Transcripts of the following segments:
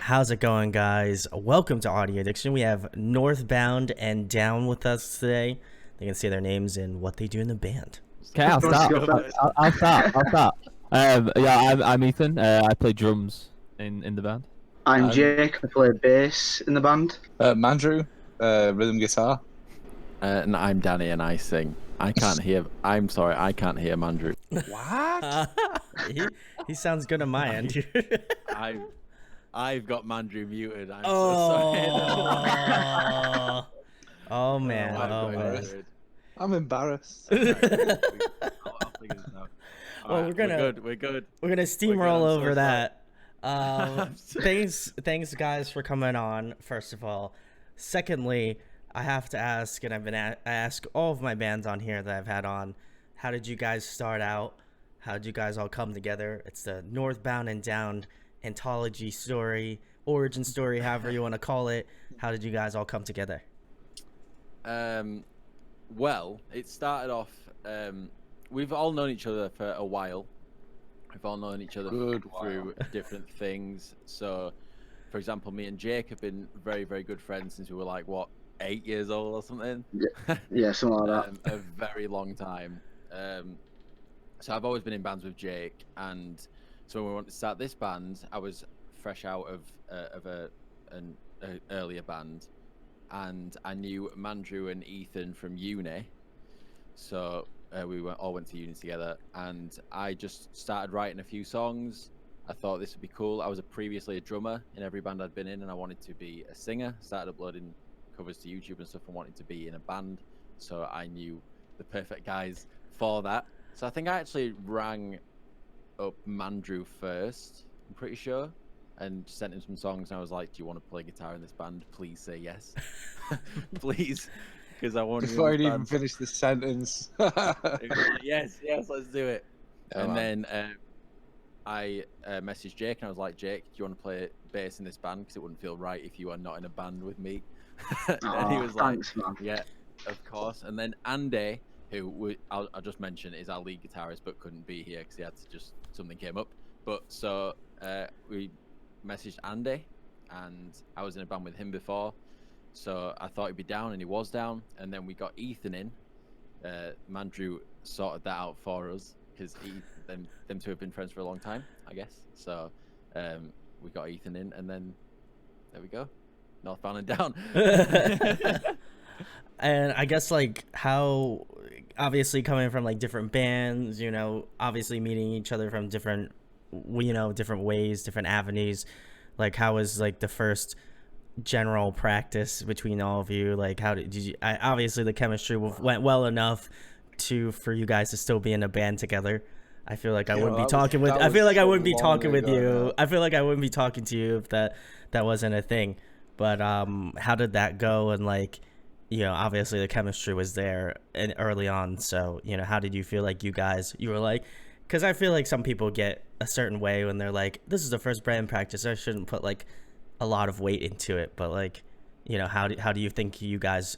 How's it going, guys? Welcome to Audio Addiction. We have Northbound and Down with us today. They can say their names and what they do in the band. Okay, I'll start. I'll start. I'm Ethan. I play drums in the band. I'm Jake. I play bass in the band. Mandrew, rhythm guitar. And I'm Danny, and I sing. I can't hear. I'm sorry, I can't hear Mandrew. What? He sounds good on my end. I've got Mandrew muted. I'm Oh. so sorry. Oh man. Oh man. I'm embarrassed. I'll figure this out. Well, Alright, we're good. We're gonna steamroll I'm so over that. I'm Thanks, guys, for coming on. First of all, secondly, I have to ask, and I ask all of my bands on here that I've had on, how did you guys start out? How did you guys all come together? It's the Northbound and Down anthology story, origin story, however you want to call it. How did you guys all come together? Well, it started off. We've all known each other for a while. We've all known each other through different things. So, for example, me and Jake have been very, very good friends since we were like, what, 8 years old or something? Yeah, something like that. A very long time. So I've always been in bands with Jake, and so when we wanted to start this band, I was fresh out of an earlier band, and I knew Mandrew and Ethan from uni. So we all went to uni together, and I just started writing a few songs. I thought this would be cool. I was previously a drummer in every band I'd been in, and I wanted to be a singer. Started uploading covers to YouTube and stuff, and wanted to be in a band. So I knew the perfect guys for that. So I think I actually rang up Mandrew first, I'm pretty sure, and sent him some songs, and I was like, do you want to play guitar in this band? Please say yes. Please. Because I want Before I'd even finish the sentence. Yes, let's do it. Yeah, and man. then I messaged Jake, and I was like, Jake, do you want to play bass in this band? Because it wouldn't feel right if you are not in a band with me. And he was Thanks, like, man. yeah, of course. And then Andy, who I'll just mention is our lead guitarist, but couldn't be here because he had to something came up. But so we messaged Andy, and I was in a band with him before. So I thought he'd be down, and he was down. And then we got Ethan in. Mandrew sorted that out for us because them two have been friends for a long time, I guess. So we got Ethan in, and then there we go, Northbound and Down. And I guess like how, obviously coming from like different bands, obviously meeting each other from different ways, different avenues. Like how was like the first general practice between all of you? Like how did you? Obviously the chemistry went well enough for you guys to still be in a band together. I feel like I wouldn't be talking with. I feel like I wouldn't be talking with you. I feel like I wouldn't be talking to you if that wasn't a thing. But how did that go? And like, obviously the chemistry was there and early on. So how did you feel like you were like? Because I feel like some people get a certain way when they're like, this is the first band practice, I shouldn't put like a lot of weight into it. But like, how do you think you guys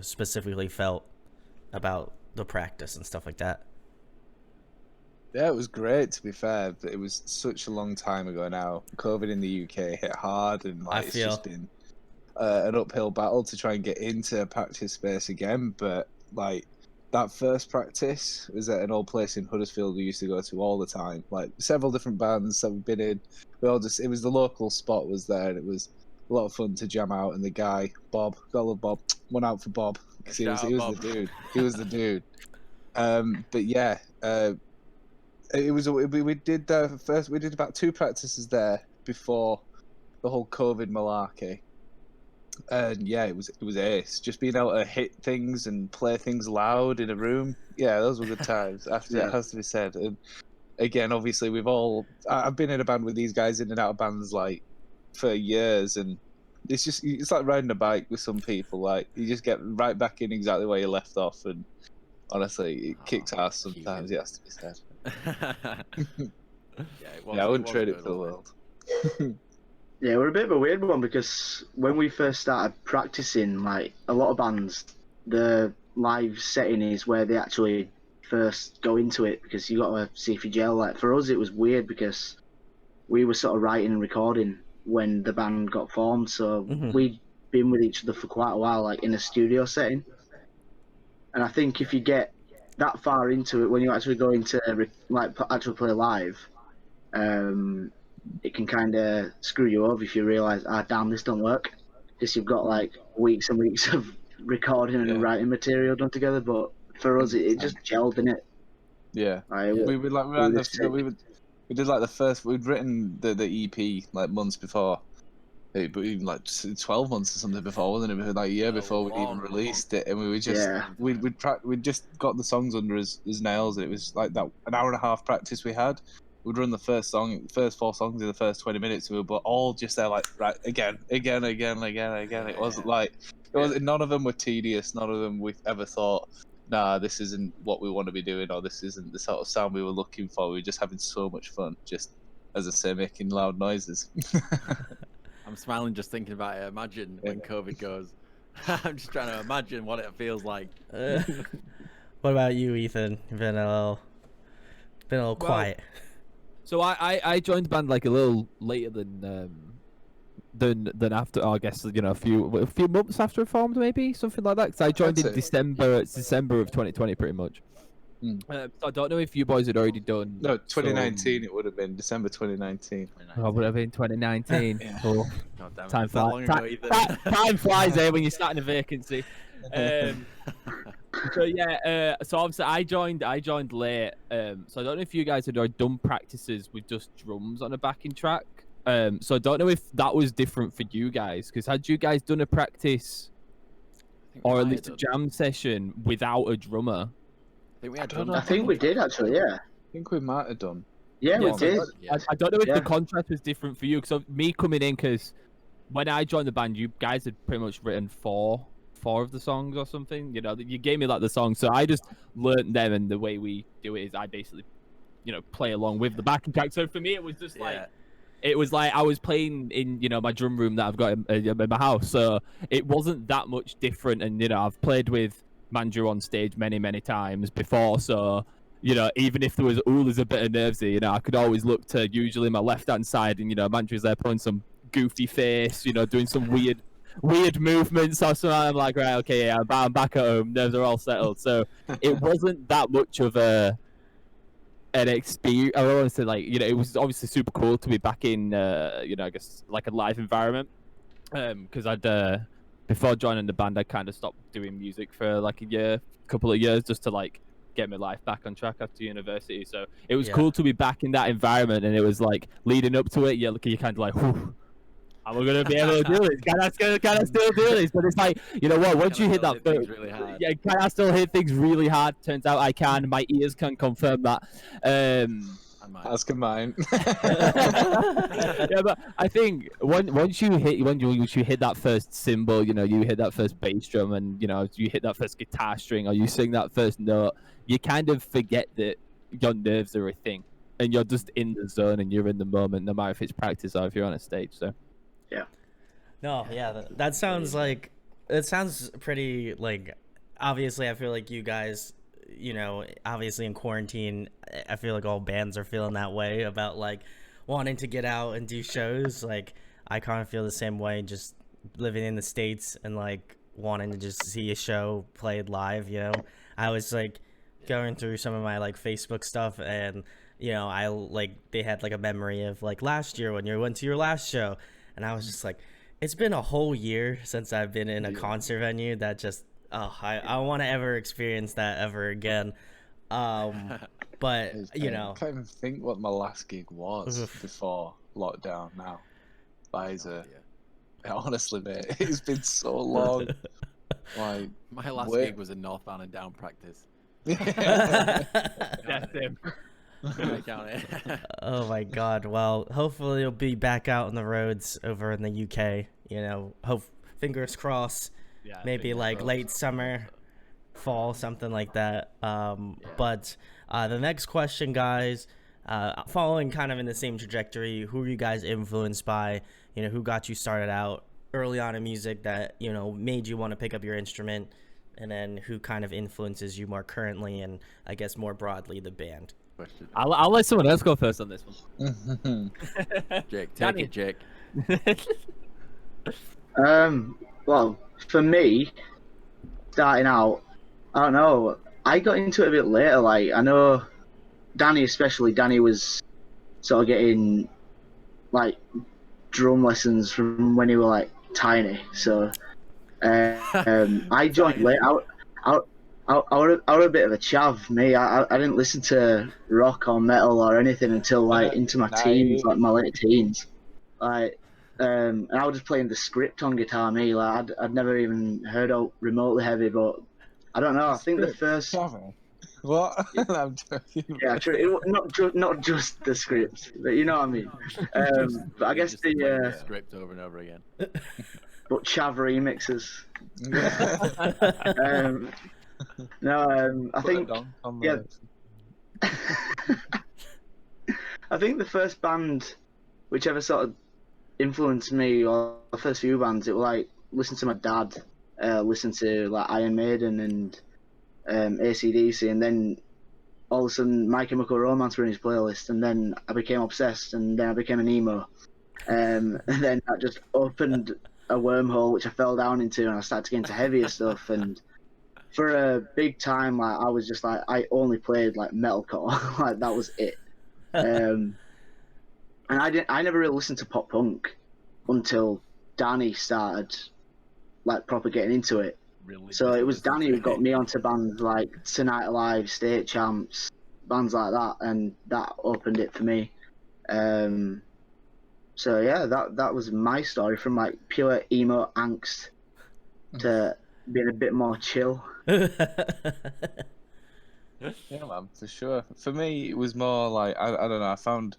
specifically felt about the practice and stuff like that? Yeah, it was great, to be fair, but it was such a long time ago now. COVID in the UK hit hard, and like it's just been an uphill battle to try and get into a practice space again. But like that first practice was at an old place in Huddersfield we used to go to all the time. Like several different bands that we've been in. It was the local spot was there, and it was a lot of fun to jam out. And the guy, Bob, gotta love Bob, one out for Bob because he was the dude. He was the dude. But yeah. We did about 2 practices there before the whole COVID malarkey, and yeah, it was ace. Just being able to hit things and play things loud in a room, yeah, those were good times. After it has to be said. And again, obviously, I've been in a band with these guys in and out of bands like for years, and it's like riding a bike with some people. Like you just get right back in exactly where you left off, and honestly, it kicks ass sometimes. It has to be said. I wouldn't trade it for the world. Yeah, we're a bit of a weird one because when we first started practicing, like a lot of bands, the live setting is where they actually first go into it because you got to see if you gel. Like for us, it was weird because we were sort of writing and recording when the band got formed. So Mhm. we'd been with each other for quite a while, like in a studio setting. And I think if you get that far into it, when you actually go into actually play live, it can kind of screw you over if you realise, damn, this don't work. Because you've got like weeks and weeks of recording and writing material done together. But for us, it just gelled in it. Yeah, Like, we would like we did like the first. We'd written the EP like months before. But even like 12 months or something before, wasn't it? Like a year before we even released it, and we were just we'd just got the songs under his nails. It was like that an hour and a half practice we had. We'd run the first 4 songs in the first 20 minutes. We were all just there like right again. It wasn't like none of them were tedious. None of them we ever thought, nah, this isn't what we want to be doing, or this isn't the sort of sound we were looking for. We were just having so much fun, just as I say, making loud noises. I'm smiling just thinking about it. Imagine when COVID goes. I'm just trying to imagine what it feels like. What about you, Ethan? You've been a little quiet. So I joined the band like a little later than after. I guess a few months after it formed, maybe something like that. Because I joined in December. It's December of 2020, pretty much. So I don't know if you boys had already done. No, 2019. It would have been December 2019. Oh, would have been 2019. Yeah. Oh, God damn it, time it's that long ago, Ethan. time flies there when you're starting a vacancy. So yeah, so obviously I joined late. So I don't know if you guys had already done practices with just drums on a backing track. So I don't know if that was different for you guys, because had you guys done a practice or at least a jam session without a drummer? I think we did actually. Yeah. I think we might have done. Yeah, we did. I don't know if the contrast was different for you, because me coming in, because when I joined the band, you guys had pretty much written four of the songs or something. You know, you gave me like the songs, so I just learnt them, and the way we do it is I basically, play along with the backing track. So for me, it was just like, it was like I was playing in, my drum room that I've got in my house. So it wasn't that much different, and I've played with Mandrew on stage many times before, so even if there was a bit of nervesy, I could always look to usually my left hand side, and Mandrew's there putting some goofy face, doing some weird movements or something. I'm like, right, okay, yeah, I'm back at home, nerves are all settled. So it wasn't that much of an experience. I want to say, like, it was obviously super cool to be back in I guess like a live environment, because I'd before joining the band, I kind of stopped doing music for like a couple of years, just to like get my life back on track after university. So it was cool to be back in that environment, and it was like leading up to it, you're kind of like, whew, am I gonna be able to do this? Can I still do this? But it's like, what? Once you hit that first, really hard. yeah, can I still hit things really hard? Turns out I can. My ears can confirm that. Ask mine. Yeah, but I think once you hit that first cymbal, you hit that first bass drum, and you hit that first guitar string, or you sing that first note, you kind of forget that your nerves are a thing, and you're just in the zone, and you're in the moment, no matter if it's practice or if you're on a stage. So that sounds like, it sounds pretty, like, obviously I feel like you guys, obviously in quarantine, I feel like all bands are feeling that way about like wanting to get out and do shows. Like, I kind of feel the same way, just living in the States and like wanting to just see a show played live. I was like going through some of my like Facebook stuff, and I like, they had like a memory of like last year when you went to your last show, and I was just like, it's been a whole year since I've been in a concert venue. That just, I want to ever experience that ever again. But I can't even think what my last gig was before lockdown now. Honestly, mate, it's been so long. Like, my last gig was a Northbound and Down practice. that's him. Oh my God. Well, hopefully you'll be back out on the roads over in the UK. Fingers crossed. Yeah, maybe like late summer, fall, something like that. But the next question, guys, following kind of in the same trajectory, who are you guys influenced by? Who got you started out early on in music that made you want to pick up your instrument, and then who kind of influences you more currently, and I guess more broadly the band? I'll let someone else go first on this one. Jake, take it, Jake. Well, for me, starting out, I don't know. I got into it a bit later. Like I know Danny, especially Danny, was sort of getting like drum lessons from when he was like tiny. So I joined late. I was a bit of a chav. Me, I didn't listen to rock or metal or anything until like into my teens, like my late teens. Like, and I was just playing the script on guitar. Me, like I'd never even heard of remotely heavy, but I don't know. I think the first. What? I'm joking. Yeah, true. Not just the script, but you know what I mean. But I guess just playing the script over and over again. but chav remixes. No, I think yeah. I think the first band, whichever sort of influenced me, or the first few bands, it was like listen to my dad, listen to like Iron Maiden and AC/DC, and then all of a sudden My Chemical Romance were in his playlist, and then I became obsessed, and then I became an emo, and then that just opened a wormhole which I fell down into, and I started to get into heavier stuff. And for a big time, like I was just like I only played like metalcore, like that was it. And I never really listened to pop punk until Danny started like proper getting into it. Really So it was Danny who got me onto bands like Tonight Alive, State Champs, bands like that, and that opened it for me. So yeah, that was my story, from like pure emo angst to being a bit more chill. Yeah, man, for sure. For me, it was more like I don't know. I found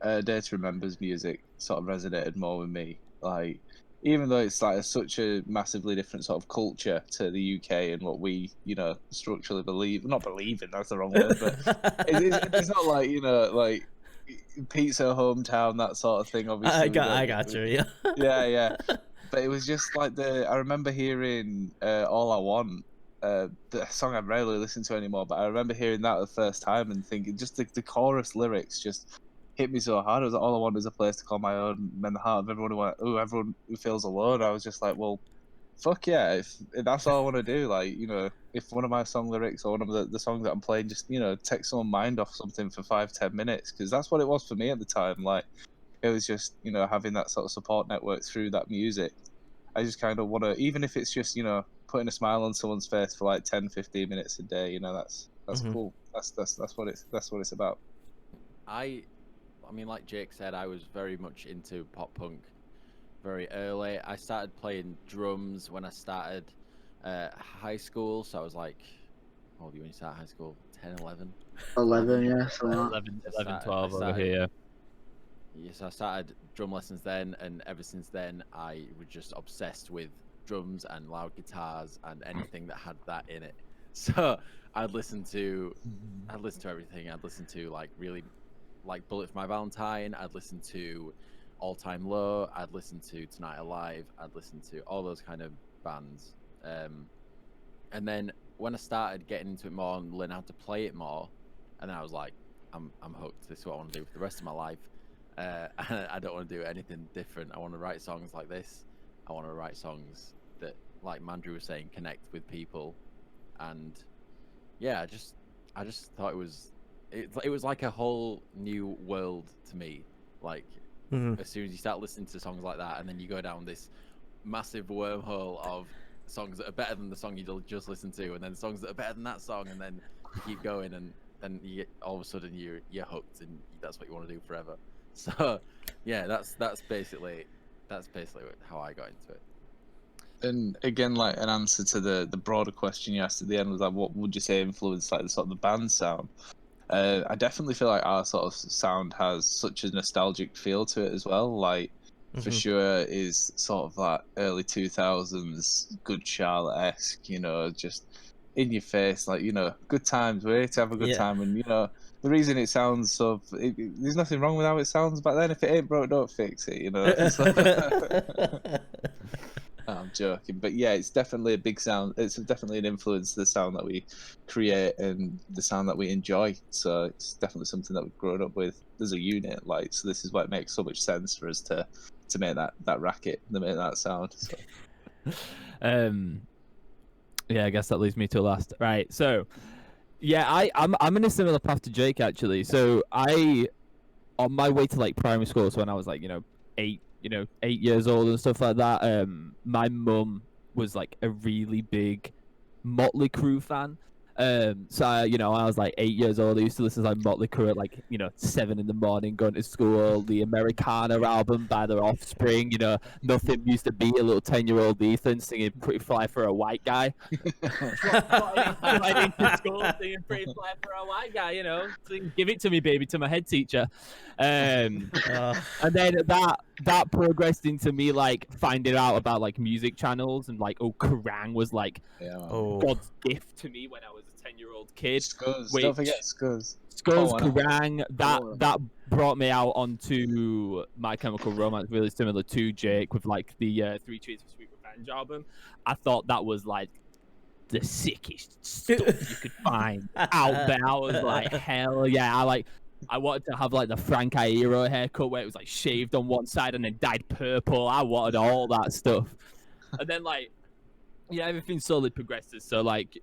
Day to Remember's music sort of resonated more with me. Like, even though it's like such a massively different sort of culture to the UK and what we, structurally believe. Not believe in, that's the wrong word, but it's not like like pizza hometown, that sort of thing. Obviously, I got you. Yeah. yeah. But it was just like I remember hearing All I Want. The song I rarely listen to anymore, but I remember hearing that the first time and thinking just the chorus lyrics just hit me so hard. It was like, all I want is a place to call my own, and then the heart of everyone everyone who feels alone. I was just like, well, fuck yeah, if that's all I want to do, like, if one of my song lyrics or one of the songs that I'm playing just, takes someone's mind off something for 5-10 minutes, because that's what it was for me at the time. Like, it was just, having that sort of support network through that music. I just kind of want to, even if it's just, putting a smile on someone's face for like 10-15 minutes a day, that's cool. That's what it's about. I mean, like Jake said, I was very much into pop punk very early. I started playing drums when I started high school, so I was like, how old were you when you started high school? 10, 11? 11, yeah, so 11, 12 over here. Yes, I started drum lessons then, and ever since then, I was just obsessed with drums and loud guitars and anything that had that in it. So I'd listen to everything. I'd listen to like really, like Bullet for My Valentine. I'd listen to All Time Low. I'd listen to Tonight Alive. I'd listen to all those kind of bands. And then when I started getting into it more and learning how to play it more, and then I was like, I'm hooked. This is what I want to do for the rest of my life. I don't want to do anything different. I want to write songs like this. I want to write songs that, like Mandrew was saying, connect with people. And yeah, I just thought it was like a whole new world to me. Like, as soon as you start listening to songs like that, and then you go down this massive wormhole of songs that are better than the song you just listened to, and then songs that are better than that song, and then you keep going, and then you get, all of a sudden you're hooked, and that's what you want to do forever. So yeah, that's basically how I got into it. And again, like an answer to the broader question you asked at the end was like, what would you say influenced like the sort of the band sound? I definitely feel like our sort of sound has such a nostalgic feel to it as well. Like, for sure is sort of that early 2000s Good Charlotte-esque, just in your face, like, good times. We're here to have a good time, and the reason it sounds so, there's nothing wrong with how it sounds back then. If it ain't broke, don't fix it. I'm joking, but yeah, it's definitely a big sound. It's definitely an influence to the sound that we create and the sound that we enjoy. So it's definitely something that we've grown up with as a unit. Like, so this is why it makes so much sense for us to make that racket, to make that sound. So. Yeah, I guess that leads me to last. Right, so yeah, I'm in a similar path to Jake actually. So I, on my way to like primary school, so when I was like 8 years old and stuff like that, my mum was like a really big Motley Crue fan. So I was like 8 years old. I used to listen to like Motley Crue at like 7 in the morning, going to school. The Americana album by The Offspring. Nothing Used to Be, a little 10-year-old Ethan singing "Pretty Fly for a White Guy." Right into school singing "Pretty Fly for a White Guy." Singing "Give It to Me, Baby" to my head teacher. And then that progressed into me like finding out about like music channels, and like Kerrang was like God's gift to me when I was a 10-year-old kid. Scuzz, don't forget Scuzz. Kerrang, that brought me out onto My Chemical Romance, really similar to Jake, with like the 3 Cheers for Sweet Revenge album. I thought that was like the sickest stuff you could find out there. I was like, hell yeah! I wanted to have like the Frank Iero haircut where it was like shaved on one side and then dyed purple. I wanted all that stuff. And then everything slowly progresses. So like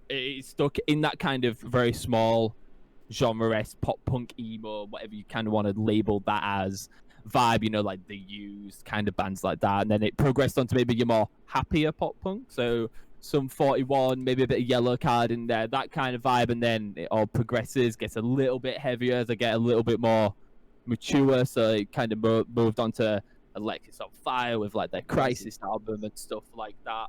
it's stuck in that kind of very small genre-esque pop punk emo, whatever you kind of want to label that as vibe, like The Used kind of bands like that. And then it progressed onto maybe your more happier pop punk. So some 41, maybe a bit of Yellow Card in there, that kind of vibe. And then it all progresses, gets a little bit heavier as I get a little bit more mature. So it kind of moved on to Alexis on Fire with like their Crisis album and stuff like that.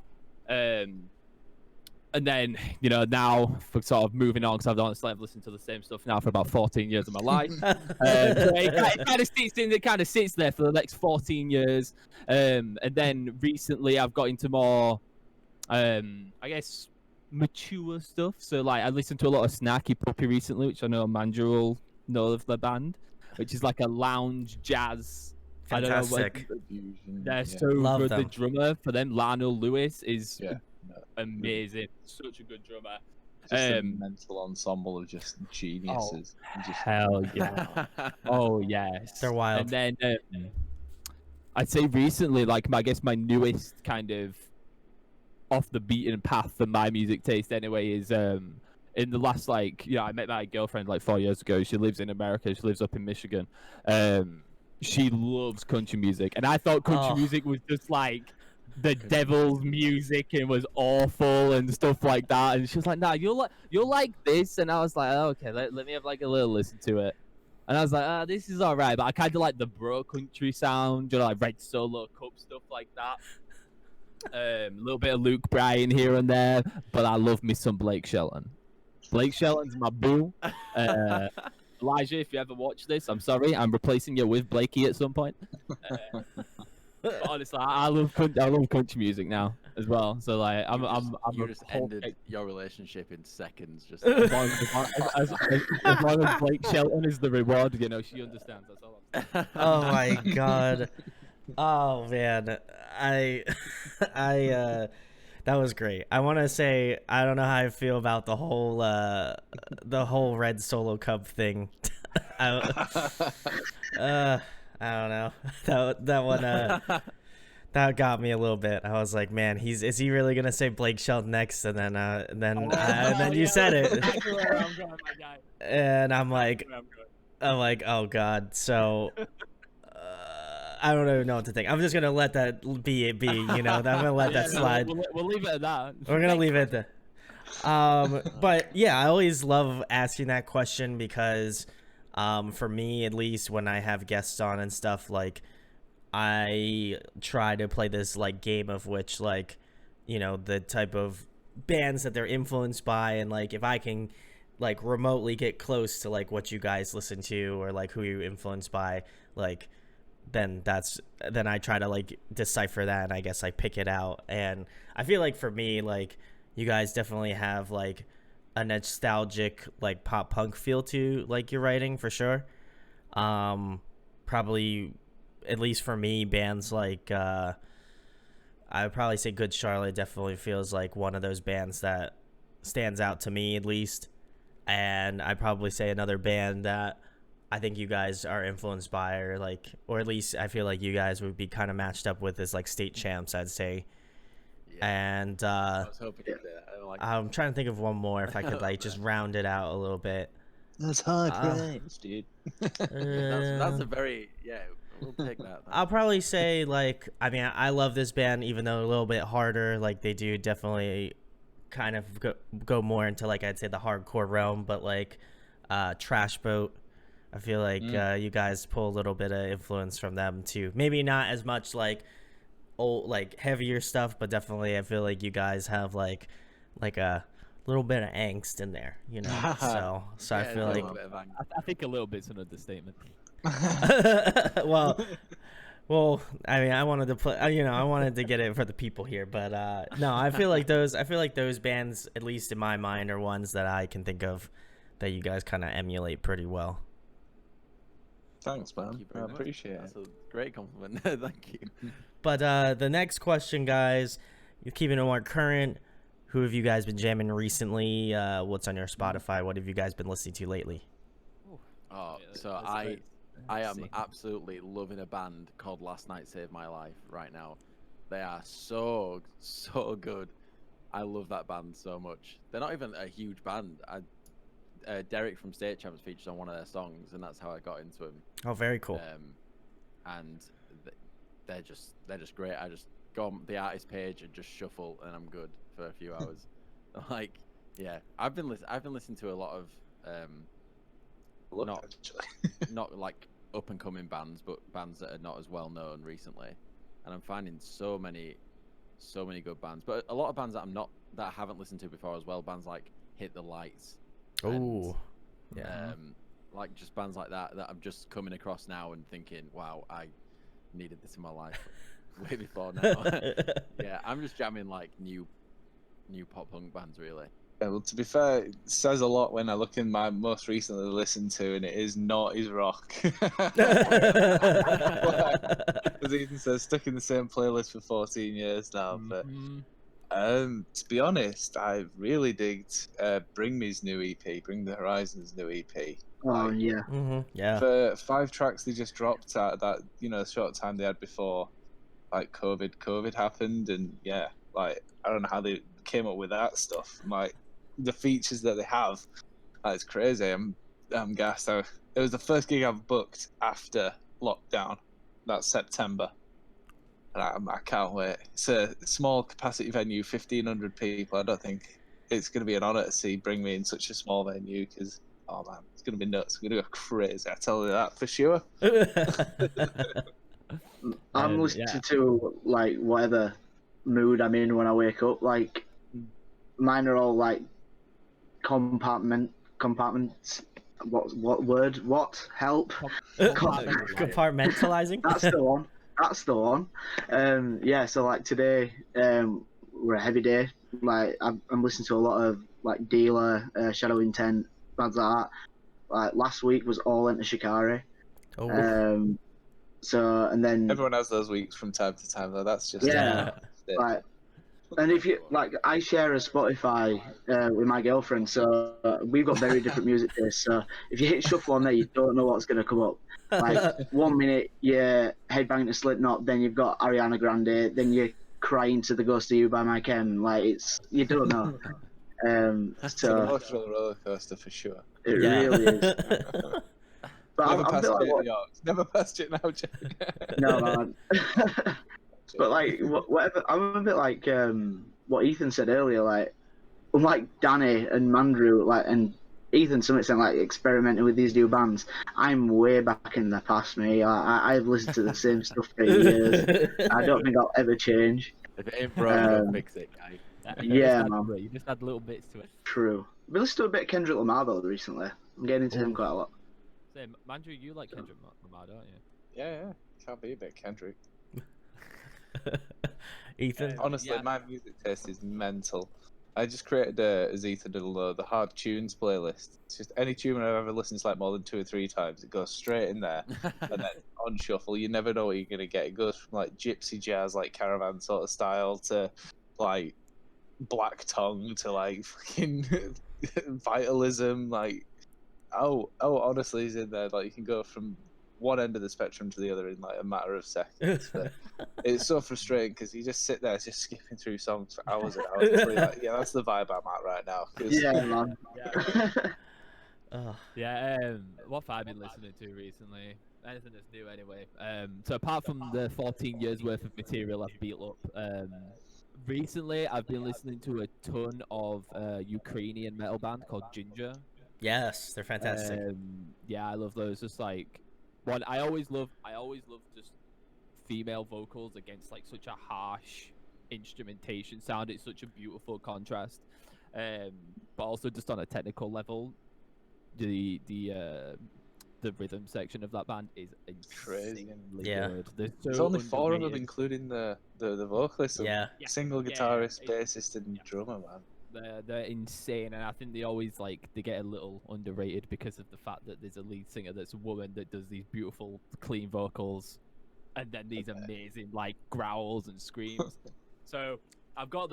And then, now for sort of moving on, because I've listened to the same stuff now for about 14 years of my life. So it kind of sits there for the next 14 years. And then recently I've got into more, I guess, mature stuff. So like I listened to a lot of Snarky Puppy recently, which I know Mandra will know of the band, which is like a lounge jazz. Fantastic. They're so Love good. them. The drummer for them, Lionel Lewis, is amazing. Such a good drummer. Just a mental ensemble of just geniuses. Hell yeah. Oh yes. They're wild. And then I'd say recently, like I guess my newest kind of off the beaten path for my music taste anyway is in the last I met my girlfriend like 4 years ago. She lives in America. She lives up in Michigan. She loves country music, and I thought country music was just like the devil's music and was awful and stuff like that. And she was like, "Nah, you'll like this." And I was like, oh, "Okay, let me have like a little listen to it." And I was like, "This is all right," but I kind of like the bro country sound, like Red Solo Cup stuff like that. A little bit of Luke Bryan here and there, but I love me some Blake Shelton. Blake Shelton's my boo. Elijah, if you ever watch this, I'm sorry, I'm replacing you with Blakey at some point. But honestly, I love country music now as well. So like, you just ended your relationship in seconds. Just as long as Blake Shelton is the reward, she understands. That's all. Oh my god. Oh man, I that was great. I want to say I don't know how I feel about the whole Red Solo Cup thing. I don't know. That one that got me a little bit. I was like, man, is he really gonna say Blake Shelton next? And then you said it, and I'm like, oh god. So. I don't even know what to think. I'm just gonna let that be. I'm gonna let that slide. We'll leave it at that. We're gonna leave it at that. But yeah, I always love asking that question because, for me at least, when I have guests on and stuff, like, I try to play this like game of which the type of bands that they're influenced by, and like if I can like remotely get close to like what you guys listen to or like who you're influenced by, like. Then I try to like decipher that, and I guess I pick it out. And I feel like for me, like you guys definitely have like a nostalgic like pop punk feel to like your writing for sure. Probably at least for me, bands like I I would probably say Good Charlotte definitely feels like one of those bands that stands out to me at least. And I'd probably say another band that I think you guys are influenced by, or at least I feel like you guys would be kind of matched up with, is like State Champs, I'd say. Yeah. And I was hoping you'd say that. I don't like I'm trying to think of one more if I could like just round it out a little bit. That's high praise, dude. that's a very we'll take that. I'll probably say like, I mean, I love this band even though a little bit harder. Like they do definitely kind of go more into like I'd say the hardcore realm, but like Trash Boat. I feel like you guys pull a little bit of influence from them too. Maybe not as much like old like heavier stuff, but definitely I feel like you guys have like a little bit of angst in there, you know. So I feel like I think a little bit's an understatement. well, I mean, I wanted to put, I wanted to get it for the people here, but no, I feel like those bands, at least in my mind, are ones that I can think of that you guys kind of emulate pretty well. Thanks, man. I appreciate That's it. a great compliment. Thank you. But the next question, guys, you're keeping it more current. Who have you guys been jamming recently? What's on your Spotify? What have you guys been listening to lately? Oh, so I am absolutely loving a band called Last Night Saved My Life right now. They are so good. I love that band so much. They're not even a huge band. Derek from State Champs features on one of their songs, and that's how I got into them. Oh, very cool. And they're just great. I just go on the artist page and just shuffle, and I'm good for a few hours. Like, yeah, I've been listening to a lot of not like up and coming bands, but bands that are not as well known recently, and I'm finding so many good bands. But a lot of bands that I haven't listened to before as well. Bands like Hit the Lights. Oh, yeah. Like just bands like that I'm just coming across now and thinking, wow, I needed this in my life way before now. Yeah, I'm just jamming like new pop punk bands really. Yeah, well, to be fair, it says a lot when I look in my most recently listened to, and it is noughties rock. As Ethan says, stuck in the same playlist for 14 years now. But to be honest, I really digged Bring Me's new EP, Bring the Horizon's new EP. Oh yeah. Yeah. For 5 tracks they just dropped out of that, short time they had before, like COVID happened, and yeah, like I don't know how they came up with that stuff. Like the features that they have, it's crazy. I'm gassed. It was the first gig I've booked after lockdown. That's September. And I can't wait. It's a small capacity venue, 1,500 people. I don't think it's going to be an honour to see Bring Me in such a small venue because, oh man, it's going to be nuts. It's going to go crazy. I tell you that for sure. I'm listening to like whatever mood I'm in when I wake up. Like mine are all like compartments. What word? What? Help? Compartmentalizing. That's the one. Yeah. So like today, we're a heavy day. Like I'm listening to a lot of like Dealer, Shadow Intent, bands like that. Like last week was all into Shikari. Oh. So and then everyone has those weeks from time to time though. That's just like, and if you like, I share a Spotify with my girlfriend, so we've got very different music tastes. So if you hit shuffle on there, you don't know what's gonna come up. Like 1 minute you're headbanging to Slipknot, then you've got Ariana Grande, then you're crying to The Ghost of You by My Chem. Like you don't know. It's an emotional roller coaster for sure. It really is. But never I'm a bit like, never passed it now, Jack. No, man. But like whatever, I'm a bit like what Ethan said earlier. Like unlike Danny and Mandrew, like and Ethan, to some extent, like experimenting with these new bands. I'm way back in the past, me. I've listened to the same stuff for years. I don't think I'll ever change. If it ain't broke, don't fix it, guy. Yeah, man. You just add little bits to it. True. We listened to a bit of Kendrick Lamar though recently. I'm getting into him quite a lot. Say, Mandrew, you like Kendrick Lamar, don't you? Yeah. Can't be a bit Kendrick. Ethan? Honestly, my music taste is mental. I just created as Ethan did the hard tunes playlist. It's just any tune I've ever listened to like more than 2 or 3 times, it goes straight in there. And then on shuffle. You never know what you're gonna get. It goes from like gypsy jazz, like caravan sort of style, to like black tongue, to like fucking vitalism. Like, honestly, he's in there. Like, you can go from one end of the spectrum to the other in like a matter of seconds. But it's so frustrating because you just sit there just skipping through songs for hours and hours. It's like, yeah, that's the vibe I'm at right now. Yeah, man. Yeah, what have I been listening to recently? Anything that's new, anyway. So apart from the 14 years worth of material I've built up, recently I've been listening to a ton of Ukrainian metal band called Ginger. Yes, they're fantastic. Yeah, I love those. Just like one, I always love just female vocals against like such a harsh instrumentation sound. It's such a beautiful contrast. But also just on a technical level, the rhythm section of that band is Crazy. insanely good. There's only 4 of them, including the vocalist. Yeah. Single guitarist, bassist, and drummer, man. They're insane, and I think they always they get a little underrated because of the fact that there's a lead singer that's a woman that does these beautiful, clean vocals, and then these amazing like growls and screams. So I've got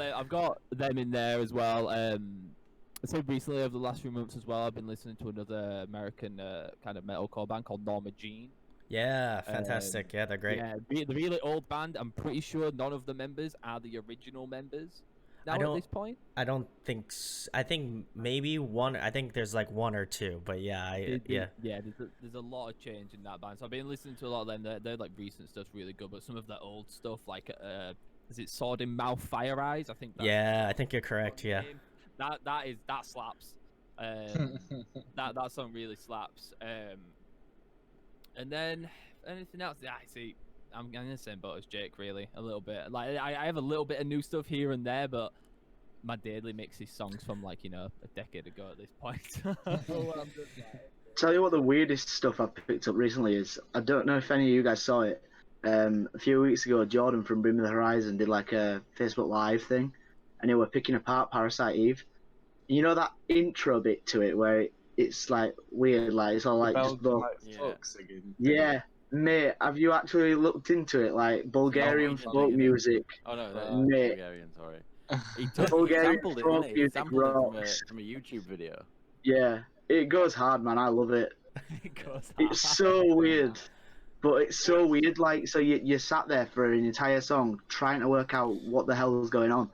them in there as well. So recently, over the last few months as well, I've been listening to another American kind of metalcore band called Norma Jean. Yeah, fantastic. Yeah, they're great. Yeah, the really old band. I'm pretty sure none of the members are the original members. Now at this point, I don't think. I think maybe one. I think there's like 1 or 2, but yeah, There's a lot of change in that band. So I've been listening to a lot of them. They're like recent stuff's really good, but some of the old stuff, like is it Sword in Mouth, Fire Eyes? I think. I think you're correct. Yeah. That slaps. That song really slaps. And then anything else? Yeah, I see. I'm in the same boat as Jake, really, a little bit. Like I have a little bit of new stuff here and there, but my daily mix is songs from like a decade ago at this point. Tell you what, the weirdest stuff I've picked up recently is, I don't know if any of you guys saw it. A few weeks ago, Jordan from Brim of the Horizon did like a Facebook Live thing, and they were picking apart Parasite Eve. You know that intro bit to it where it's like weird, like it's all like just yeah, mate. Have you actually looked into it, like Bulgarian folk music? Oh no, mate. Bulgarian. Sorry. He Bulgarian sampled it, folk didn't he? He music sampled it rocks. from a YouTube video. Yeah, it goes hard, man. I love it. It's so weird, but it's so weird. Like, so you sat there for an entire song trying to work out what the hell is going on,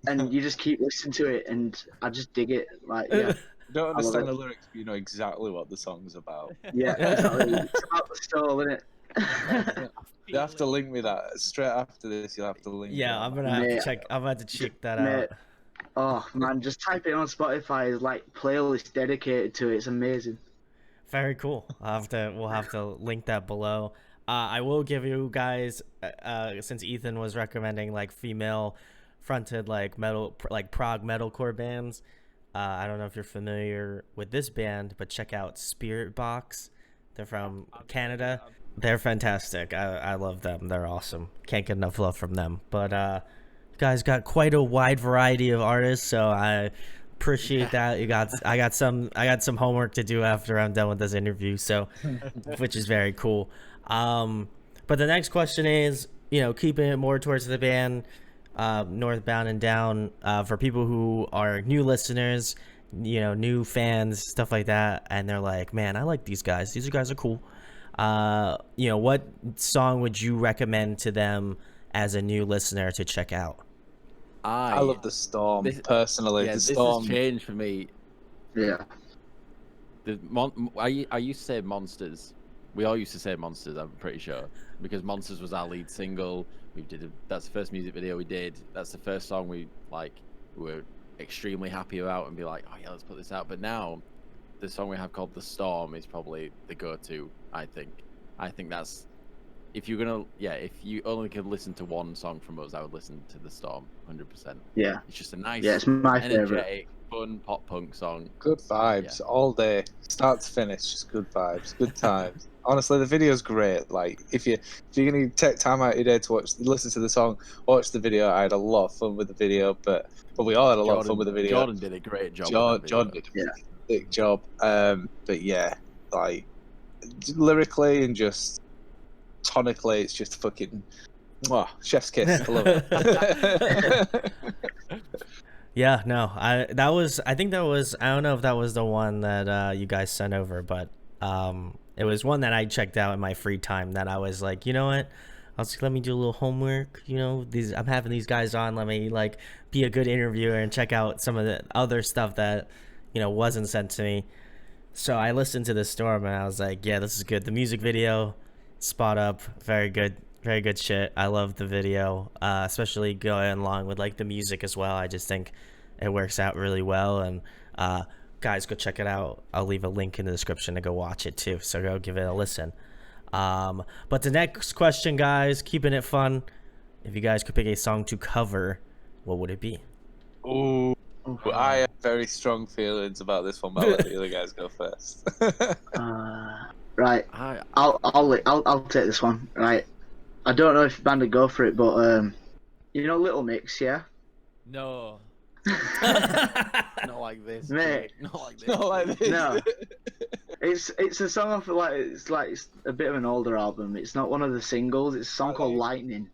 and you just keep listening to it, and I just dig it. Like, yeah. You don't understand the lyrics, but you know exactly what the song's about. Yeah, exactly. It's about the soul, isn't it? You have to link me that straight after this. You'll have to link. Yeah, I'm gonna have to check. I'm gonna have to check that out. Oh man, just type it on Spotify. There's like playlist dedicated to it. It's amazing. Very cool. We'll have to link that below. I will give you guys, since Ethan was recommending like female fronted like metal, like prog metalcore bands. I don't know if you're familiar with this band, but check out Spirit Box. They're from Canada. They're fantastic. I love them. They're awesome. Can't get enough love from them. But you guys got quite a wide variety of artists, so I appreciate that. I got some homework to do after I'm done with this interview, so which is very cool. But the next question is, keeping it more towards the band, Northbound and Down, for people who are new listeners, new fans, stuff like that, and they're like, man, I like these guys. These guys are cool. What song would you recommend to them as a new listener to check out? I love The Storm, personally. The Storm. This has changed for me. Yeah. I used to say Monsters. We all used to say Monsters, I'm pretty sure, because Monsters was our lead single. That's the first music video we did. That's the first song we were extremely happy about and be like, oh yeah, let's put this out. But now, the song we have called The Storm is probably the go-to. I think that's, if you only could listen to one song from us, I would listen to The Storm, 100%. Yeah. It's just a nice, it's my energetic, fun pop punk song. Good vibes all day, start to finish. Just good vibes, good times. Honestly, the video's great. Like, if you're gonna take time out of your day to listen to the song, watch the video. I had a lot of fun with the video, but we all had a lot of fun with the video. Jordan did a great job. Jordan did a big job. But yeah, like lyrically and just tonically, it's just fucking chef's kiss. I love it. Yeah, no, I think that was, I don't know if that was the one that you guys sent over, but it was one that I checked out in my free time that I was like, you know what, let me do a little homework, you know, I'm having these guys on, let me like be a good interviewer and check out some of the other stuff that, you know, wasn't sent to me. So I listened to the Storm and I was like, yeah, this is good. The music video, spot up, very good shit. I love the video, especially going along with like the music as well. I just think it works out really well, and guys, go check it out. I'll leave a link in the description to go watch it too, so go give it a listen. But the next question, guys, keeping it fun, if you guys could pick a song to cover, what would it be? Ooh, I have very strong feelings about this one, but I'll let the other guys go first. Right, I'll take this one. Right, I don't know if band would go for it, but you know Little Mix, yeah? No. Not like this, Mate. Jake. Not like this. Not like this. No. It's a song off it's a bit of an older album. It's not one of the singles. It's a song called Lightning.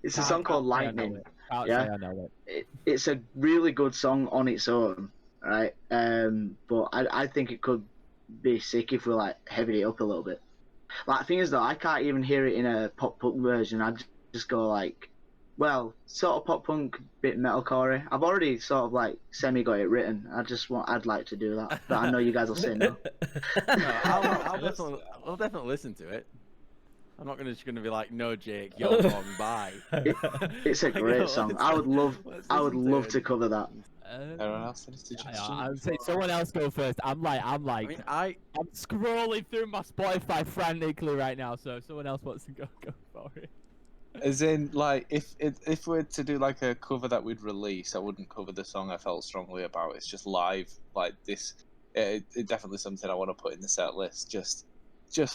It's a song called Lightning. Yeah, I know it. It's a really good song on its own, right? But I think it could be sick if we like heavied it up a little bit. Like, the thing is though, I can't even hear it in a pop punk version. I just go like, well, sort of pop punk, bit metalcore. I've already sort of like semi got it written. I'd like to do that, but I know you guys will say no. I'll definitely listen to it. I'm not just gonna be like, no, Jake, you're wrong. Bye. It's a great song. I would love to cover that. Everyone else had a suggestion? I would say someone else go first. I'm I'm scrolling through my Spotify frantically right now, so if someone else wants to go for it. As in, like, if we're to do like a cover that we'd release, I wouldn't cover the song I felt strongly about. It's just live, like this. It's definitely something I want to put in the set list, just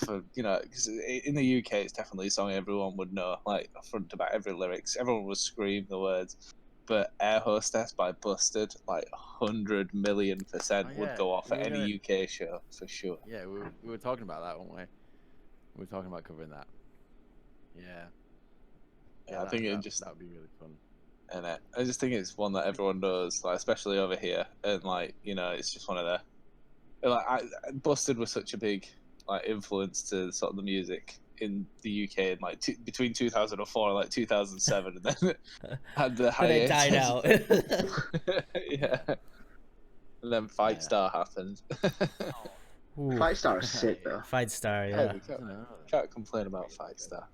for, you know, because in the UK it's definitely a song everyone would know, like front to back, every lyrics, everyone would scream the words. But Air Hostess by Busted, like 100,000,000% would go off at any UK show for sure. Yeah, we were talking about that, weren't we? We were talking about covering that. Yeah. I think that would be really fun. And I just think it's one that everyone knows, like especially over here, and like, you know, it's just one of the like Busted was such a big like influence to sort of the music in the UK in like between 2004 and like 2007, and then had the hiatus. It died out. Yeah. And then Fight Star happened. Fight Star is sick though. Fight Star, yeah. Can't complain about Fight Star.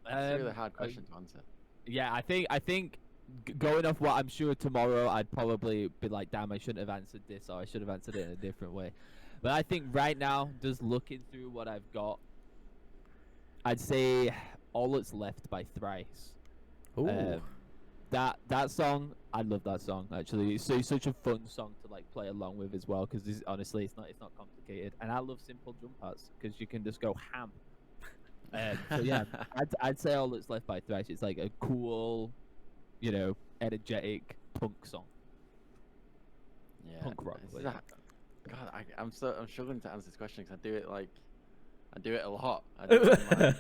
It's a really hard question to answer. Yeah, I think going off what I'm sure tomorrow, I'd probably be like, damn, I shouldn't have answered this, or I should have answered it in a different way. But I think right now, just looking through what I've got, I'd say All That's Left by Thrice. Ooh. That song, I love that song actually. It's such a fun song to like play along with as well, because honestly, it's not complicated, and I love simple drum parts because you can just go ham. So yeah, I'd say All That's Left by Thrice. It's like a cool, you know, energetic punk song. Yeah. Punk rock. God, I'm struggling to answer this question because I do it a lot. I do it on my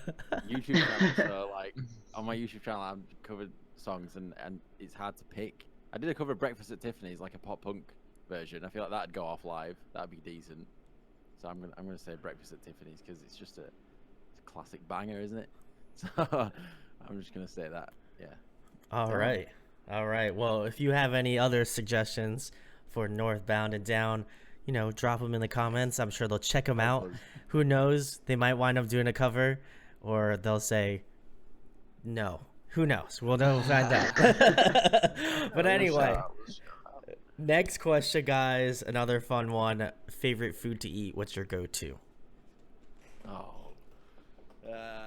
YouTube channel. So like on my YouTube channel, I've covered songs and it's hard to pick. I did a cover of Breakfast at Tiffany's, like a pop punk version. I feel like that'd go off live. That'd be decent. So I'm gonna say Breakfast at Tiffany's because it's just a classic banger, isn't it? So I'm just gonna say that. Yeah. All right. Well, if you have any other suggestions for Northbound and Down, you know, drop them in the comments. I'm sure they'll check them out. Who knows? They might wind up doing a cover, or they'll say no. Who knows? We'll never find out. But anyway, next question, guys. Another fun one. Favorite food to eat? What's your go-to?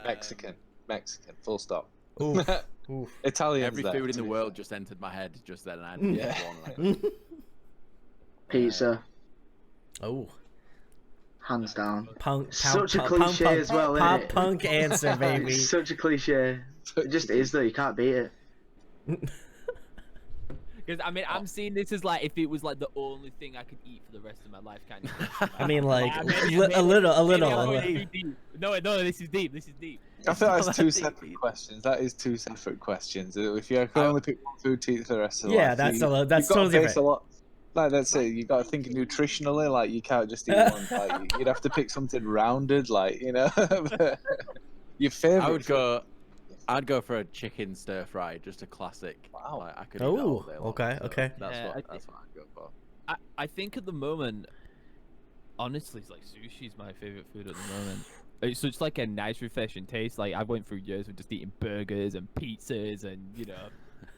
Mexican. Full stop. Oof. Oof. Italian. Every food in the world just entered my head just then, and I had to get one. Like, Pizza. Oh. Hands down. Such a cliche as well, isn't it? Punk answer, baby. It's such a cliche. It just is though. You can't beat it. Because I mean, I'm seeing this as like if it was like the only thing I could eat for the rest of my life, kind of thing. I mean, like maybe a little. I'm going too deep. No, this is deep. This is deep. I feel not that's that two deep separate either. questions. That is two separate questions. If you can only pick one food to eat for the rest of the Yeah, life, that's you've got totally to base different. a lot. Like that's it. You got to think nutritionally. Like you can't just eat one. Like you'd have to pick something rounded. Like your favorite. I'd go for a chicken stir fry, just a classic. Wow. Like, I could eat that all day long, okay, so okay. That's what I'd go for. I think at the moment, honestly, it's like sushi's my favorite food at the moment. It's such like a nice, refreshing taste. Like I went through years of just eating burgers and pizzas and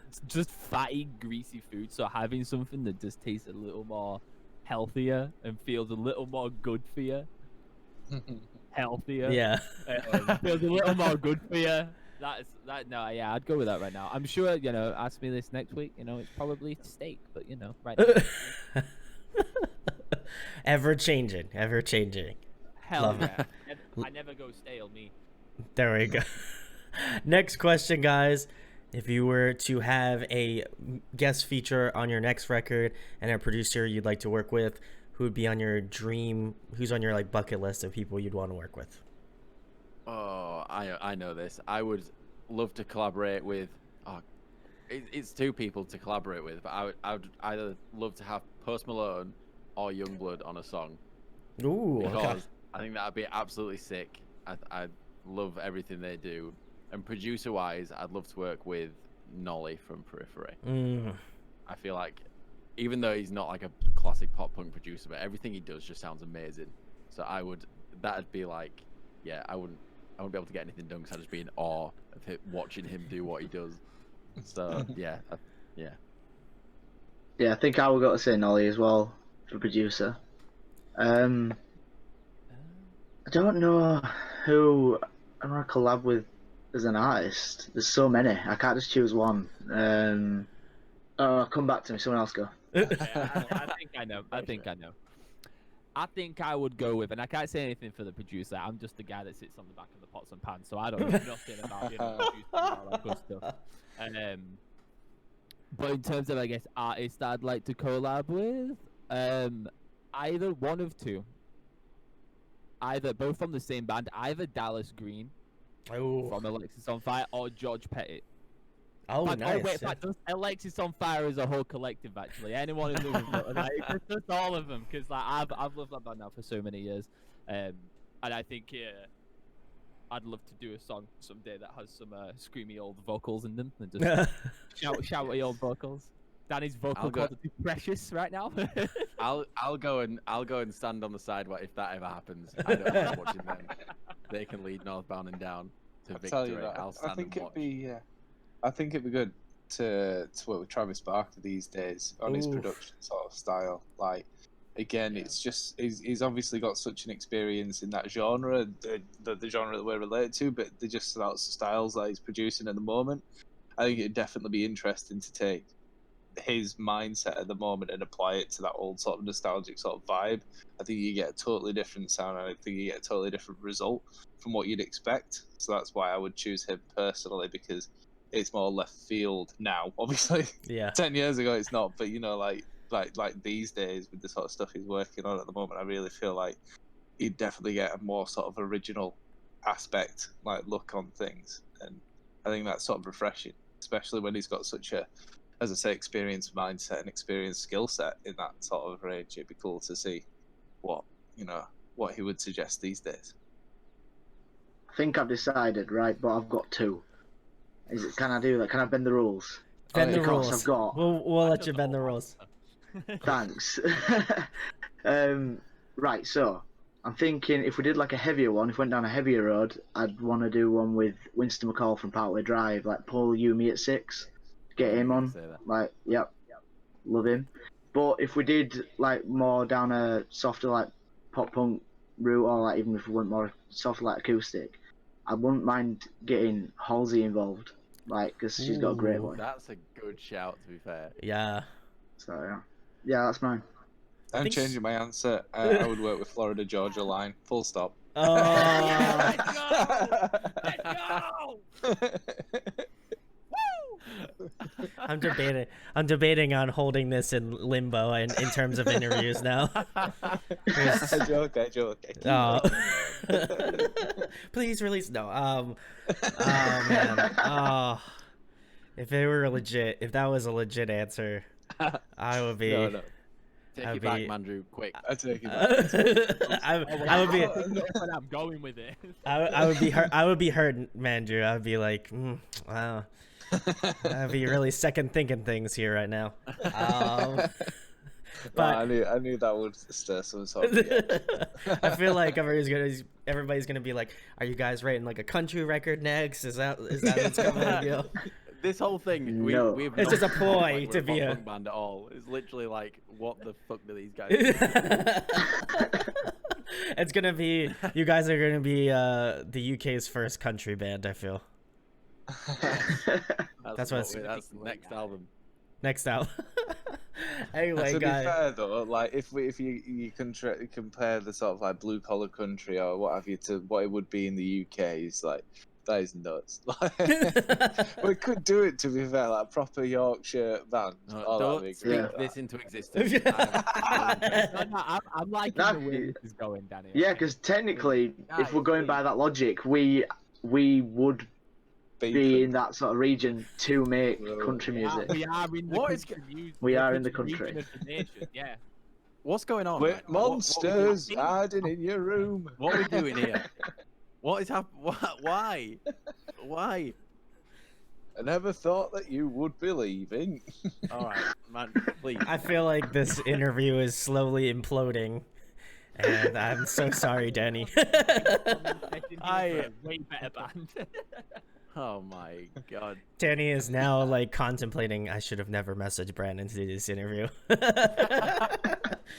it's just fatty, greasy food. So having something that just tastes a little more healthier and feels a little more good for you, healthier. Yeah. Feels a little more good for you. No, yeah, I'd go with that right now. I'm sure, ask me this next week, it's probably steak, but right now. Ever changing. Hell Love yeah. I never go stale, me. There we go. Next question, guys. If you were to have a guest feature on your next record and a producer you'd like to work with, who's on your like bucket list of people you'd want to work with? Oh, I know this. I would love to collaborate with. It's two people to collaborate with, but I would either love to have Post Malone or Youngblood on a song. Ooh, because okay. I think that'd be absolutely sick. I love everything they do, and producer-wise, I'd love to work with Nolly from Periphery. I feel like, even though he's not like a classic pop punk producer, but everything he does just sounds amazing. So that'd be like, yeah, I wouldn't be able to get anything done because I'd just be in awe of watching him do what he does. So yeah. Yeah, I think I would go to say Nolly as well for producer. I don't know who I want to collab with as an artist. There's so many. I can't just choose one. Come back to me. Someone else go. I think I know. I think I would go with, and I can't say anything for the producer. I'm just the guy that sits on the back of the pots and pans, so I don't know nothing about producing and all that good stuff. But in terms of, I guess, artists I'd like to collab with, either one of two. Both from the same band, either Dallas Green from Alexis on Fire or George Pettit. Oh, nice. Wait, Alexis on Fire is a whole collective, actually. Anyone who's it's just all of them, because I've loved that band now for so many years, and I think I'd love to do a song someday that has some screamy old vocals in them and just shouty old vocals. Danny's vocal cords are too precious right now. I'll go and stand on the side if that ever happens. I don't mind watching them. They can lead Northbound and Down to victory. I'll stand and watch. I think it'd be good to work with Travis Barker these days on his production sort of style. Like, again, it's just he's obviously got such an experience in that genre, the genre that we're related to, but they're just styles that he's producing at the moment. I think it'd definitely be interesting to take his mindset at the moment and apply it to that old sort of nostalgic sort of vibe. I think you get a totally different sound, and I think you get a totally different result from what you'd expect. So that's why I would choose him personally, because it's more left field now. Obviously, 10 years ago it's not, but like these days with the sort of stuff he's working on at the moment, I really feel like he'd definitely get a more sort of original aspect, like look on things, and I think that's sort of refreshing, especially when he's got such a, as I say, experienced mindset and experienced skill set in that sort of range. It'd be cool to see what he would suggest these days. I think I've decided, right, but I've got two. Can I do that? Can I bend the rules? Bend the rules. I've got... We'll let you bend the rules. Thanks. Right, so I'm thinking if we did like a heavier one, if we went down a heavier road, I'd want to do one with Winston McCall from Partway Drive, like Paul You Me at 6. Get him on. Like, yep, love him. But if we did like more down a softer like pop punk route, or like even if we went more soft like acoustic, I wouldn't mind getting Halsey involved, like, because she's got a great voice. That's a good shout, to be fair. Yeah. So yeah, that's mine. I'm changing my answer. I would work with Florida Georgia Line. Full stop. Oh. Let's go! Let's go! Woo! I'm debating on holding this in limbo in terms of interviews now. joke. Oh. Please release. No. Oh man. Oh. If that was a legit answer, I would be. No. Take it back, Mandrew, quick. I take it back. I would be. When I'm going with it. I would be hurt. I would be hurt, Mandrew. I'd be like, wow. I'd be really second thinking things here right now. But I knew that would stir some sort of I feel like everybody's gonna be like, "Are you guys writing like a country record next? Is that what's coming? You know? This whole thing, No. we've It's just a not ploy like to we're a be a pop punk band at all. It's literally like, what the fuck do these guys do? It's gonna be you guys are gonna be the UK's first country band. I feel That's what that's the next album. next out. Anyway, to be guys. fair though, like if you compare the sort of like blue collar country or what have you to what it would be in the UK, it's like that is nuts. We could do it, to be fair, like a proper Yorkshire band. Don't speak this into existence. I'm liking the way this is going, Danny. Yeah, because technically, if we're going by that logic, we would be in that sort of region to make country music. We are in the country music. We are in the country. Region of the nation, yeah. What's going on? With monsters hiding in your room. What are we doing here? What is happening? Why? Why? I never thought that you would be leaving. All right, man, please. I feel like this interview is slowly imploding, and I'm so sorry, Danny. Way better band. Oh my god. Danny is now like contemplating. I should have never messaged Brandon to do this interview.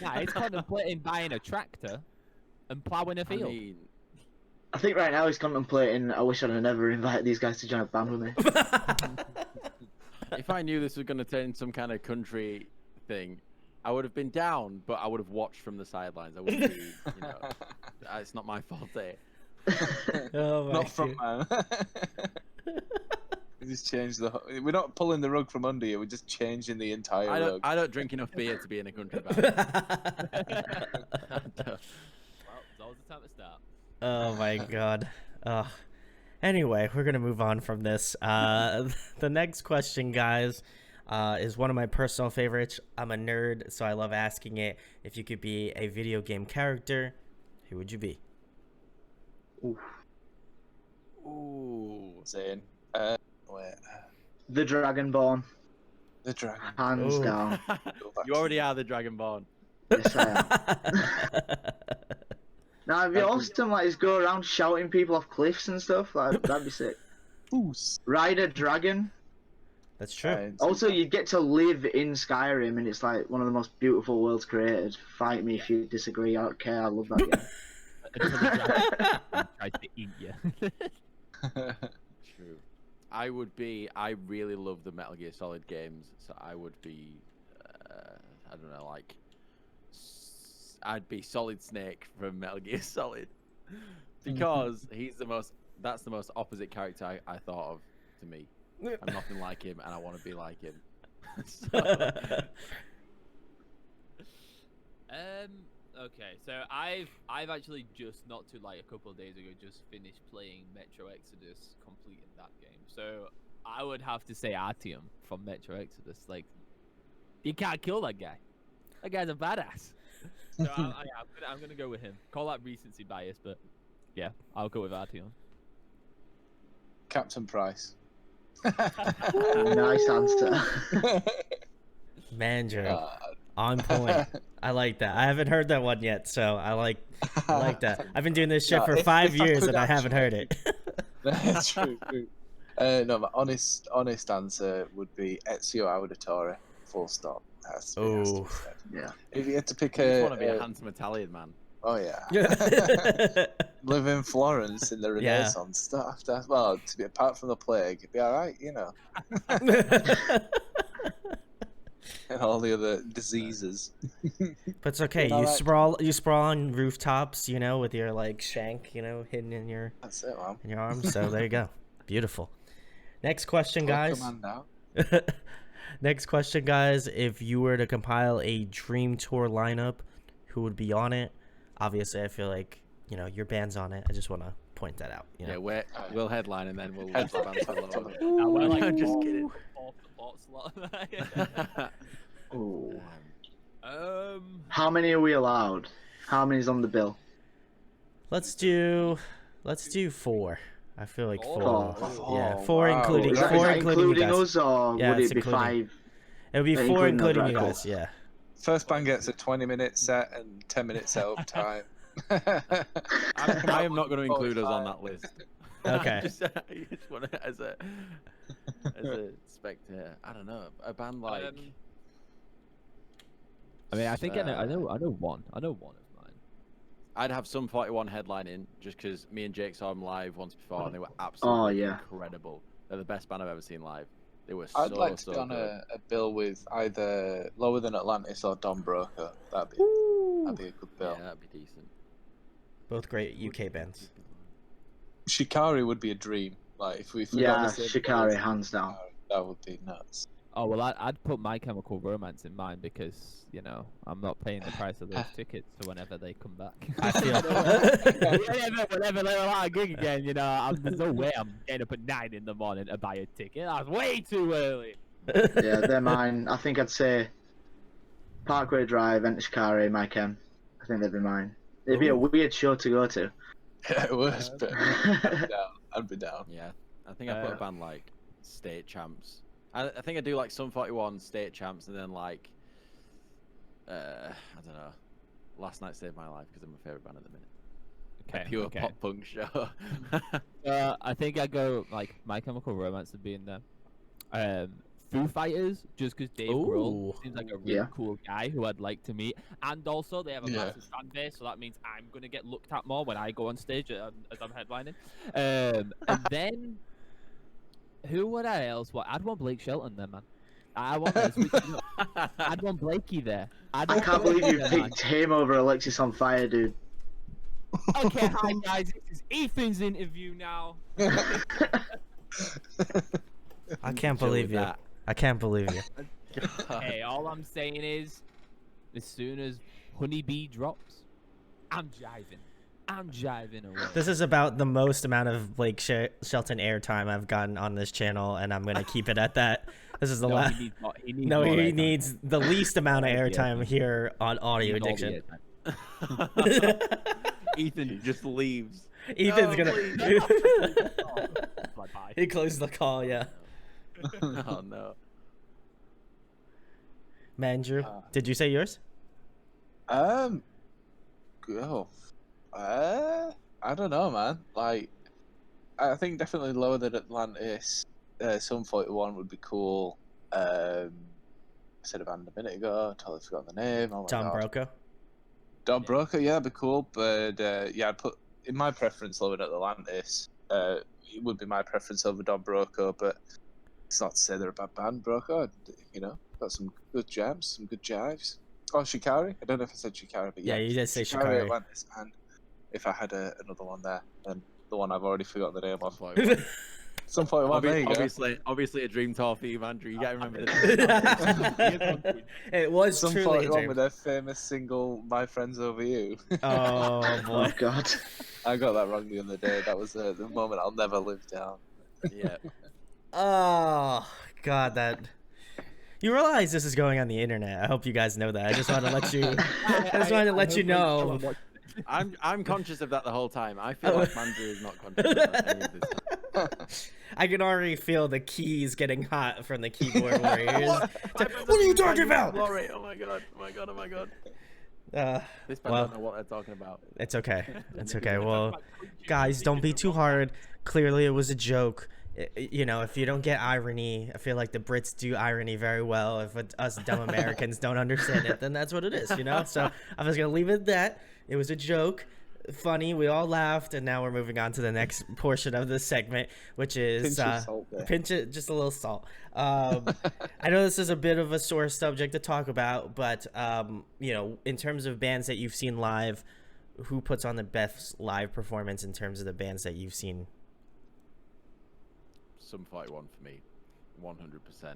Nah, he's contemplating buying a tractor and ploughing a field. I think right now he's contemplating, I wish I'd have never invited these guys to join a band with me. If I knew this was going to turn some kind of country thing, I would have been down, but I would have watched from the sidelines. I wouldn't be, it's not my fault there. Oh my Not from man. We just changed we're not pulling the rug from under you, we're just changing the entire rug. I don't drink enough beer to be in a country band. Well, it's always the time to start. Oh my god. Anyway, we're gonna move on from this. The next question, guys, is one of my personal favorites. I'm a nerd, so I love asking it. If you could be a video game character, who would you be? Ooh. Zane. Wait. The Dragonborn. The dragon. Hands down. You already are the Dragonborn. Yes, I am. Now, it'd be awesome, like, just go around shouting people off cliffs and stuff. Like, that'd be sick. Ride a dragon. That's true. Also, you get to live in Skyrim, and it's like one of the most beautiful worlds created. Fight me if you disagree. I don't care. I love that game. Tried to eat you. True. I really love the Metal Gear Solid games, so I would be, I don't know, like, I'd be Solid Snake from Metal Gear Solid, because that's the most opposite character I thought of to me. I'm nothing like him, and I want to be like him. Okay, so I've actually just not too like a couple of days ago just finished playing Metro Exodus, completed that game. So I would have to say Artyom from Metro Exodus. Like, you can't kill that guy. That guy's a badass. So I'm gonna go with him. Call that recency bias, but yeah, I'll go with Artyom. Captain Price. Nice answer. Mandrew. On point. I like that. I haven't heard that one yet, so I like that. I've been doing this shit for 5 years and I haven't heard it. That's true. No, my honest answer would be Ezio Auditore. Full stop. Oh, yeah. If you had to pick I just want to be a handsome Italian man. Oh yeah. Live in Florence in the Renaissance stuff. Well, to be apart from the plague, it'd be all right, and all the other diseases. But it's okay. You sprawl on rooftops, with your like shank, hidden in your That's it, man. in your arm. So there you go. Beautiful. Next question, guys. Next question, guys. If you were to compile a dream tour lineup, who would be on it? Obviously, I feel like, your band's on it. I just want to point that out. Yeah, we'll headline and then we'll leave the band solo. We're like, I'm just kidding. Fourth slot. Ooh. How How many are we allowed? How many's on the bill? Let's do 4. I feel like 4. Yeah, Oh, 4 wow. including Is that 4 including you guys. us, or Yeah, would it's it be including. 5? It would be 4 including including us, you right, guys. cool. Yeah. First band gets a 20-minute set and 10-minute setup time. I am not going to include us on that list. Okay. I just want to, as a spectator, I don't know, a band like. I mean, I think I know one. I know one of mine. I'd have Sum 41 headlining just because me and Jake saw them live once before and they were absolutely incredible. They're the best band I've ever seen live. They were I'd like to so be on good. a bill with either Lower Than Atlantis or Don Broker. That'd be a good bill. Yeah, that'd be decent. Both great UK bands. Shikari would be a dream. Like if we got Yeah, the same Shikari, bill as hands down. Shikari, that would be nuts. Oh well, I'd put My Chemical Romance in mine because I'm not paying the price of those tickets to whenever they come back. I feel. whenever they're allowed to gig again, there's no way I'm getting up at 9 in the morning to buy a ticket. That's way too early. Yeah, they're mine. I think I'd say Parkway Drive, Enter Shikari, My Chem. I think they'd be mine. It'd be a weird show to go to. Yeah, it was, but I'd be down. Yeah, I think I put a band like State Champs. I think I do like Sum 41, State Champs, and then like I don't know, Last Night Saved My Life because they're my favorite band at the minute. Okay, A pure pop punk show. I think I go like My Chemical Romance would be in there. Foo Fighters, just because Dave Grohl seems like a really cool guy who I'd like to meet, and also they have a massive fan base, so that means I'm gonna get looked at more when I go on stage as I'm headlining. And then who would I else want? I'd want Blake Shelton there, man. I want this. I'd want Blakey there. I can't believe you picked him over Alexis on Fire, dude. Okay, hi guys, this is Ethan's interview now. I can't believe you. I can't believe you. Hey, all I'm saying is, as soon as Honeybee drops, I'm jiving. I'm jiving away. This is about the most amount of Blake Shelton airtime I've gotten on this channel, and I'm gonna keep it at that. This is the last. He needs the least amount of airtime here on Audio Addiction. Ethan just leaves. Ethan's gonna. He closed the call. Yeah. Oh no. Mandrew, did you say yours? I don't know, man. Like, I think definitely Lower Than Atlantis. Sum 41 would be cool. I said a band a minute ago. Totally forgot the name. Oh my Don God. Broco. Don Broker, yeah, that'd be cool. But I'd put in my preference Lower Than Atlantis. It would be my preference over Don Broco, but it's not to say they're a bad band. Broco, got some good jams, some good jives. Oh, Shikari. I don't know if I said Shikari, but yeah, you did say Shikari. Atlantis, and if I had another one there, then the one I've already forgotten the name of. Some 41. There you go. Obviously a dream tour for you, Andrew. You gotta remember this. It was Some truly a 41 dream. with their famous single "My Friends Over You." Oh boy. Oh God. I got that wrong the other day. That was the moment I'll never live down. Yeah. Oh God, that. You realize this is going on the internet. I hope you guys know that. I just wanted to let you. I just wanted to let you know. I'm conscious of that the whole time. I feel like Andrew is not conscious of any of this. I can already feel the keys getting hot from the keyboard warriors. What are you talking about? Glory. Oh my god. Oh my god. Oh my god. This band don't know what they're talking about. It's okay. It's okay. Well, guys, don't be too hard. Clearly, it was a joke. If you don't get irony, I feel like the Brits do irony very well. If us dumb Americans don't understand it, then that's what it is, So I'm just going to leave it at that. It was a joke. Funny. We all laughed. And now we're moving on to the next portion of this segment, which is pinch it, just a little salt. I know this is a bit of a sore subject to talk about, but, in terms of bands that you've seen live, who puts on the best live performance in terms of the bands that you've seen? Sum 41 for me. 100%.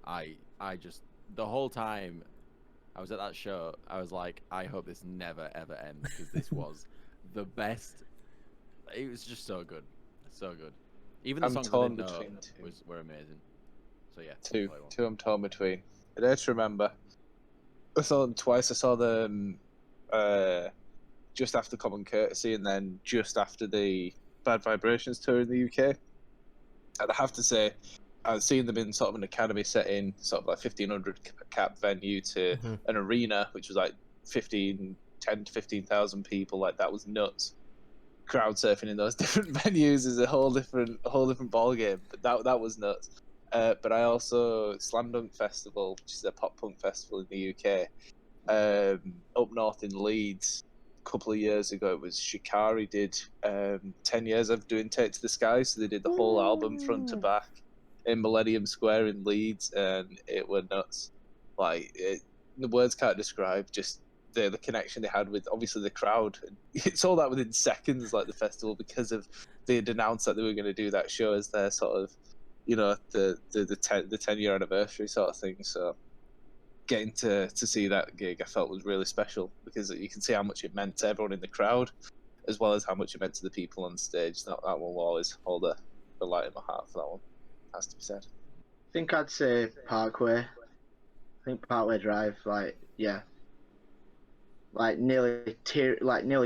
I just the whole time I was at that show, I was like, I hope this never ever ends because this was the best. It was just so good, so good. Even the I'm songs I torn didn't know between two. were amazing. So yeah, Two play one. I'm torn between. I don't remember. I saw them twice. I saw them just after Common Courtesy and then just after the Bad Vibrations tour in the UK. And I have to say, I've seen them in sort of an academy setting, sort of like 1,500 cap venue to an arena, which was like 10 to 15,000 people. Like that was nuts. Crowd surfing in those different venues is a whole different ball game. But that was nuts. But I also Slam Dunk Festival, which is a pop punk festival in the UK, up north in Leeds. A couple of years ago, it was Shikari did 10 years of doing Take to the Sky, so they did the whole album front to back in Millennium Square in Leeds, and it were nuts. Like the words can't describe just the connection they had with obviously the crowd. It sold out within seconds, like the festival, because of they had announced that they were going to do that show as their sort of, you know, the 10-year anniversary sort of thing. So getting to see that gig, I felt was really special because you can see how much it meant to everyone in the crowd, as well as how much it meant to the people on stage. That one will always hold a light in my heart for that one. Has to be said. I think I'd say Parkway. I think Parkway Drive, like, yeah. Like nearly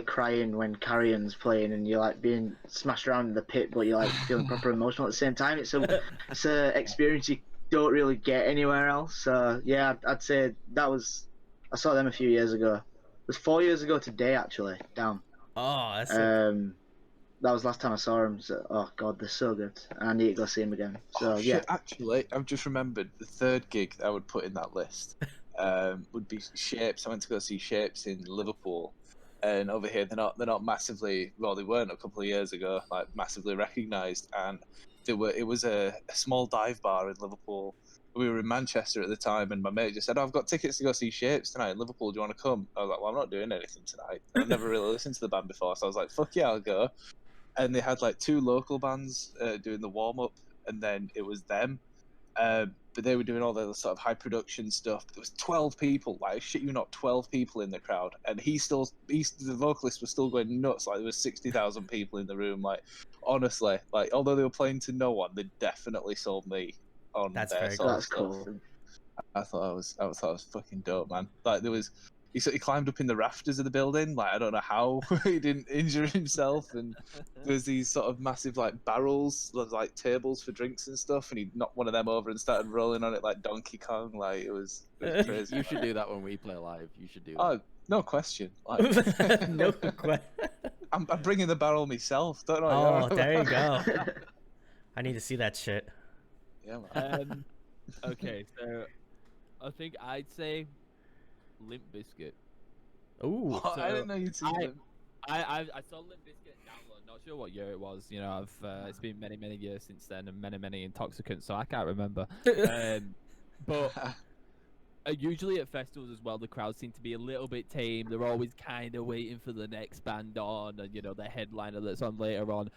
crying when Carrion's playing and you're like being smashed around in the pit, but you're like feeling proper emotional at the same time. It's a experience you don't really get anywhere else. So yeah, I'd say that was. I saw them a few years ago. It was 4 years ago today, actually. Down. Oh, that's sick. That was last time I saw them. So, oh god, they're so good. And I need to go see them again. So yeah. Shit, actually, I've just remembered the third gig that I would put in that list would be Shapes. I went to go see Shapes in Liverpool, and over here they're not massively, well, they weren't a couple of years ago, like massively recognised, and it was a small dive bar in Liverpool. We were in Manchester at the time, and my mate just said, "Oh, I've got tickets to go see Shapes tonight in Liverpool. Do you want to come?" I was like, "Well, I'm not doing anything tonight." I've never really listened to the band before, so I was like, "Fuck yeah, I'll go." And they had like two local bands doing the warm up, and then it was them. But they were doing all the sort of high production stuff. There was 12 people, like shit you not, 12 people in the crowd, and the vocalist was still going nuts. Like there was 60,000 people in the room. Like honestly, like although they were playing to no one, they definitely sold me on That's their very sort That's of stuff. cool. And I thought I thought it was fucking dope, man. Like there was. He climbed up in the rafters of the building. Like I don't know how he didn't injure himself. And there's these sort of massive like barrels, like tables for drinks and stuff. And he knocked one of them over and started rolling on it like Donkey Kong. Like it was crazy. You should do that when we play live. You should do that. Oh, no question. Like, No question. I'm bringing the barrel myself. Don't know. Oh, there you go. I need to see that shit. Yeah, man. Okay, so I think I'd say Limp Bizkit. Ooh. I didn't know you'd seen them. I saw Limp Bizkit download. Not sure what year it was. You know, it's been many years since then, and many intoxicants, so I can't remember. But usually at festivals as well, the crowd seem to be a little bit tame. They're always kind of waiting for the next band on, and you know, the headliner that's on later on.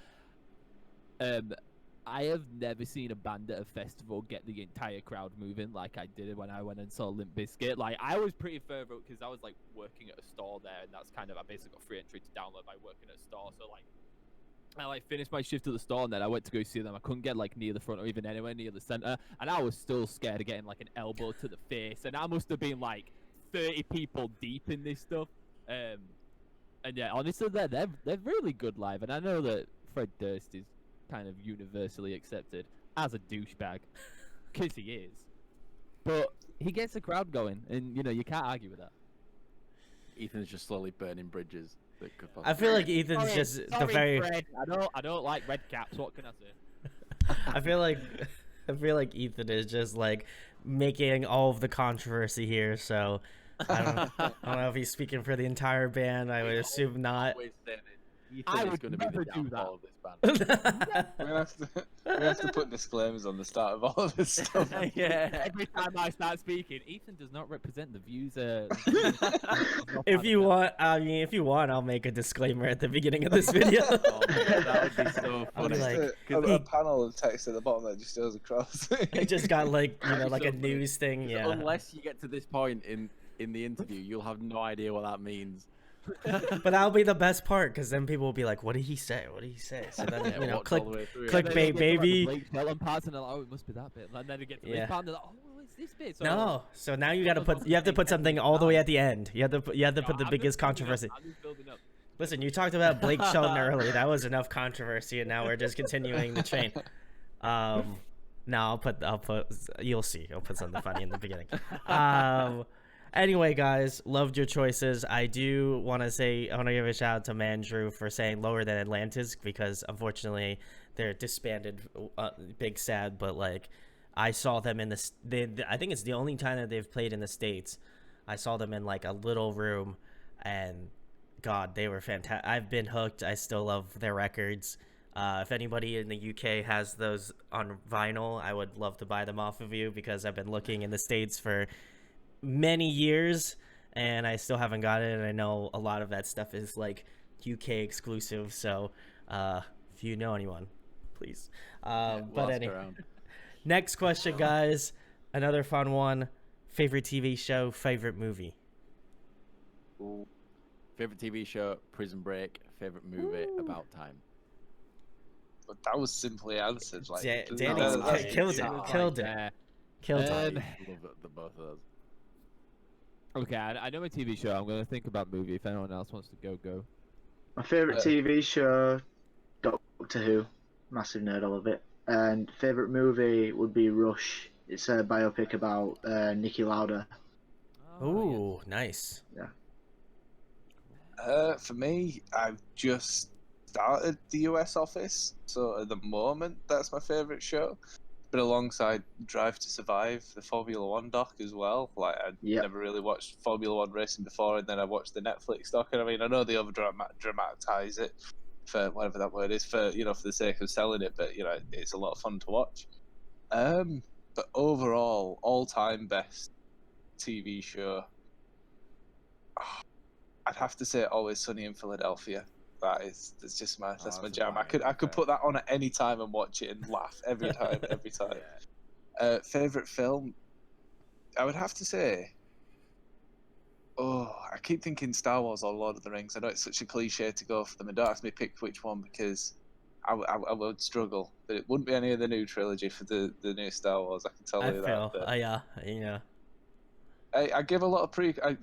I have never seen a band at a festival get the entire crowd moving like I did when I went and saw Limp Bizkit. Like, I was pretty further up because I was like working at a store there, and that's kind of, I basically got free entry to download by working at a store. So like, I like finished my shift at the store, and then I went to go see them. I couldn't get like near the front or even anywhere near the center, and I was still scared of getting like an elbow to the face. And I must have been like 30 people deep in this stuff. And yeah, honestly, they're really good live, and I know that Fred Durst is kind of universally accepted as a douchebag, because he is, but he gets the crowd going, and you know, you can't argue with that. Ethan's just slowly burning bridges. That could I feel like Ethan's just the very. Fred, I don't like red caps. What can I say? I feel like Ethan is just like making all of the controversy here. So I don't know if he's speaking for the entire band. I would assume not. I Ethan is would going to be never the do downfall of this band. We're gonna have to put disclaimers on the start of all of this stuff. Yeah. Every time I start speaking, Ethan does not represent the views. If you want, if you want, I'll make a disclaimer at the beginning of this video. Oh my God, that would be so I'll be funny. like, a panel of text at the bottom that just goes across. I just got like That'd be like so a funny. news thing. 'Cause Yeah. Unless you get to this point in the interview, you'll have no idea what that means. But that'll be the best part because then people will be like, "What did he say? What did he say?" So then Yeah, you know, watch all the way through it. clickbait, baby. Blake Shelton parts and they're like, oh, it must be that bit. And then they get to Yeah. this part and they're like, oh, it's this bit. So No, so now you gotta put something all the way at the end. You have to put the I'm biggest just building controversy. up, I'm just building up. Listen, you talked about Blake Shelton early. That was enough controversy, and now we're just continuing the train. No, I'll put. You'll see. I'll put something funny in the beginning. Anyway, guys, loved your choices. I do want to give a shout out to Mandrew for saying Lower Than Atlantis because unfortunately they're disbanded. Big sad, but like I saw them in I think it's the only time that they've played in the States. I saw them in like a little room, and God, they were fantastic. I've been hooked. I still love their records. If anybody in the UK has those on vinyl, I would love to buy them off of you because I've been looking in the States for many years and I still haven't got it. And I know a lot of that stuff is like UK exclusive. So if you know anyone, please. But anyway, next question, guys. Another fun one. Favorite TV show, favorite movie? Ooh. Favorite TV show, Prison Break. Favorite movie, About Time. But that was simply answered. Like, Danny killed it. Killed it. Love the both of those. Okay, I know a TV show. I'm going to think about movie. If anyone else wants to go. My favourite TV show, Doctor Who. Massive nerd, I love it. And favourite movie would be Rush. It's a biopic about Niki Lauda. Ooh, nice. Yeah. For me, I've just started the US office, so at the moment, that's my favourite show. But alongside Drive to Survive, the Formula One doc as well. Like I'd never really watched Formula One racing before, and then I watched the Netflix doc. And I mean, I know they over dramatize it for whatever that word is for for the sake of selling it, but it's a lot of fun to watch. But overall, all-time best TV show, I'd have to say Always Sunny in Philadelphia. That's just my jam. I could put that on at any time and watch it and laugh every time. Favorite film, I would have to say, I keep thinking Star Wars or Lord of the Rings. I know it's such a cliche to go for them, and don't ask me to pick which one because I would struggle. But it wouldn't be any of the new trilogy for the new Star Wars. I can tell you that. Yeah. I give a lot of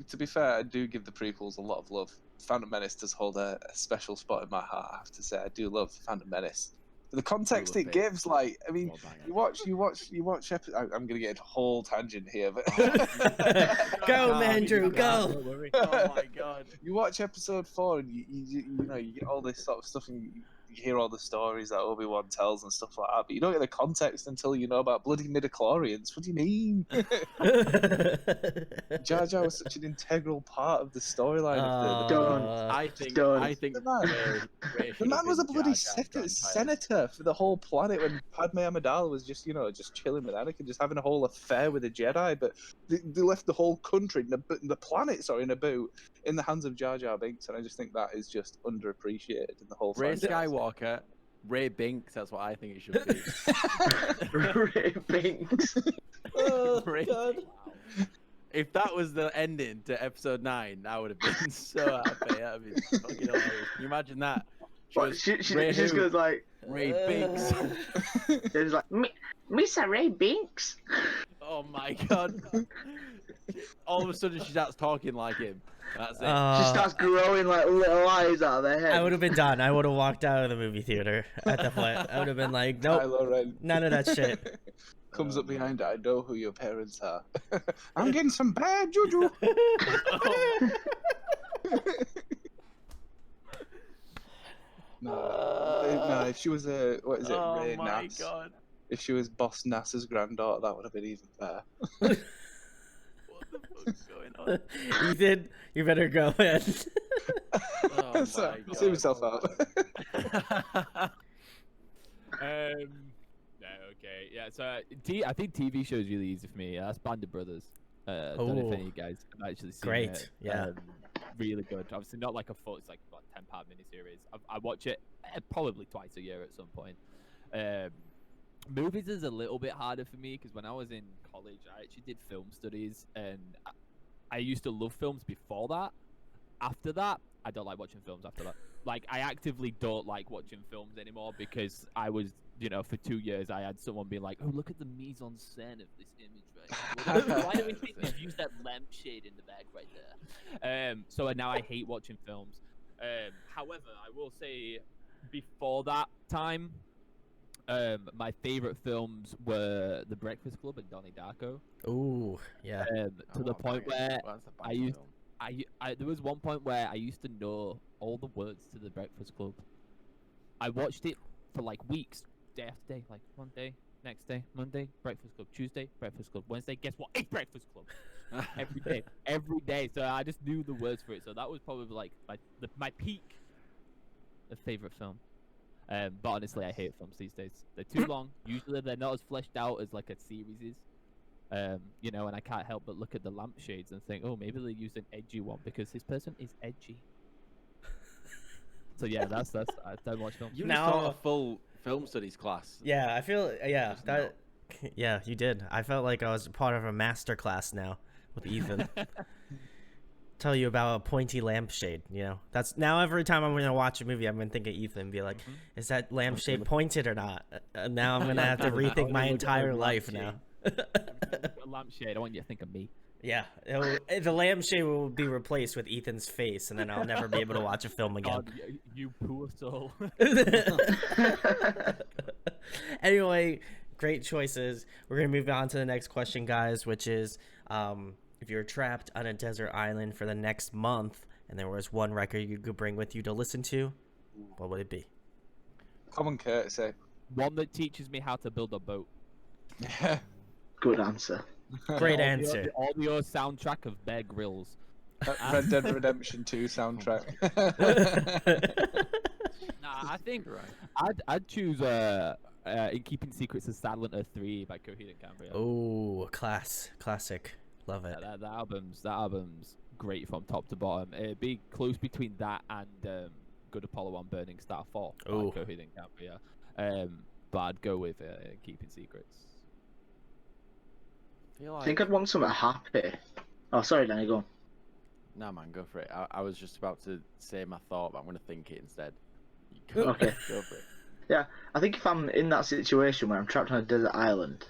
to be fair, I do give the prequels a lot of love. Phantom Menace does hold a special spot in my heart. I have to say, I do love Phantom Menace. But the context it gives, like, I mean, you watch. I'm gonna get a whole tangent here, but go, Mandrew, go. Oh my God! You watch episode 4, and you get all this sort of stuff, and you hear all the stories that Obi-Wan tells and stuff like that, but you don't get the context until you know about bloody midichlorians. What do you mean? Jar Jar was such an integral part of the storyline. I think the man was a bloody senator for the whole planet when Padme Amidala was just chilling with Anakin, just having a whole affair with a Jedi, but they left the whole country, the planet, Naboo, in the hands of Jar Jar Binks, and I just think that is just underappreciated in the whole Ray franchise. Skywalker, Ray Binks, that's what I think it should be. Ray Binks. Ray, wow. If that was the ending to episode 9, I would have been so happy. That would be fucking hilarious. Can you imagine that? She just goes like Ray Binks. It's like Mr. Ray Binks. Oh my God. All of a sudden she starts talking like him. That's it. She starts growing like little eyes out of her head. I would have been done. I would have walked out of the movie theater at that point. I would have been like, nope, none of that shit. Comes up behind her. I know who your parents are. I'm getting some bad juju. No, if she was Ray Nass. God. If she was Boss Nass's granddaughter, that would have been even better. What the fuck's going on? Ethan, you better go ahead. Oh So, my see himself God. out. No, okay, yeah. So I think TV shows really easy for me. That's Band of Brothers. Don't know if Oh, any of you guys have actually seen great, it. yeah. Really good. Obviously, not like a full. It's like what 10-part miniseries. I watch it probably twice a year at some point. Movies is a little bit harder for me because when I was in college, I actually did film studies, and I used to love films before that. After that, I don't like watching films after that. Like, I actively don't like watching films anymore because I was, for 2 years, I had someone be like, oh, look at the mise en scène of this image right here. Why do we think they've used that lampshade in the back right there? So now I hate watching films. However, I will say before that time, my favorite films were The Breakfast Club and Donnie Darko. Ooh, yeah. To the point where That's a I banging used film. there was one point where I used to know all the words to The Breakfast Club. I watched it for like weeks, day after day, like one day, next day, Monday, Breakfast Club, Tuesday, Breakfast Club, Wednesday, guess what? It's Breakfast Club. every day. So I just knew the words for it. So that was probably like my peak of favorite film. But honestly, I hate films these days. They're too long. Usually, they're not as fleshed out as like a series is. And I can't help but look at the lampshades and think, oh, maybe they used an edgy one because this person is edgy. So yeah, that's I don't watch films. You just Now- taught a full film studies class. Yeah, I feel Just that. Yeah, you did. I felt like I was part of a master class now with Ethan. Tell you about a pointy lampshade. That's now every time I'm gonna watch a movie, I'm gonna think of Ethan and be like, is that lampshade pointed or not? Now I'm gonna have to rethink my entire life now. A lampshade. I want you to think of me. Yeah, the lampshade will be replaced with Ethan's face, and then I'll never be able to watch a film again. God, you poor soul. Anyway, great choices. We're gonna move on to the next question, guys, which is, if you're trapped on a desert island for the next month, and there was one record you could bring with you to listen to, what would it be? Common courtesy. One that teaches me how to build a boat. Yeah. Good answer. Great The answer. The audio soundtrack of Bear Grylls. Red Dead Redemption 2 soundtrack. Nah, I think Right. I'd choose In Keeping Secrets of Silent Earth 3 by Coheed and Cambria. Oh, classic. Love it. That album's great from top to bottom. It'd be close between that and Good Apollo 1 Burning Star 4 by Ooh. Coheed and Cambria. But I'd go with Keeping Secrets. I think I'd want something happy. Oh, sorry, Danny, go on. Nah, man, go for it. I was just about to say my thought, but I'm going to think it instead. You go, Okay. Go for it. Yeah, I think if I'm in that situation where I'm trapped on a desert island.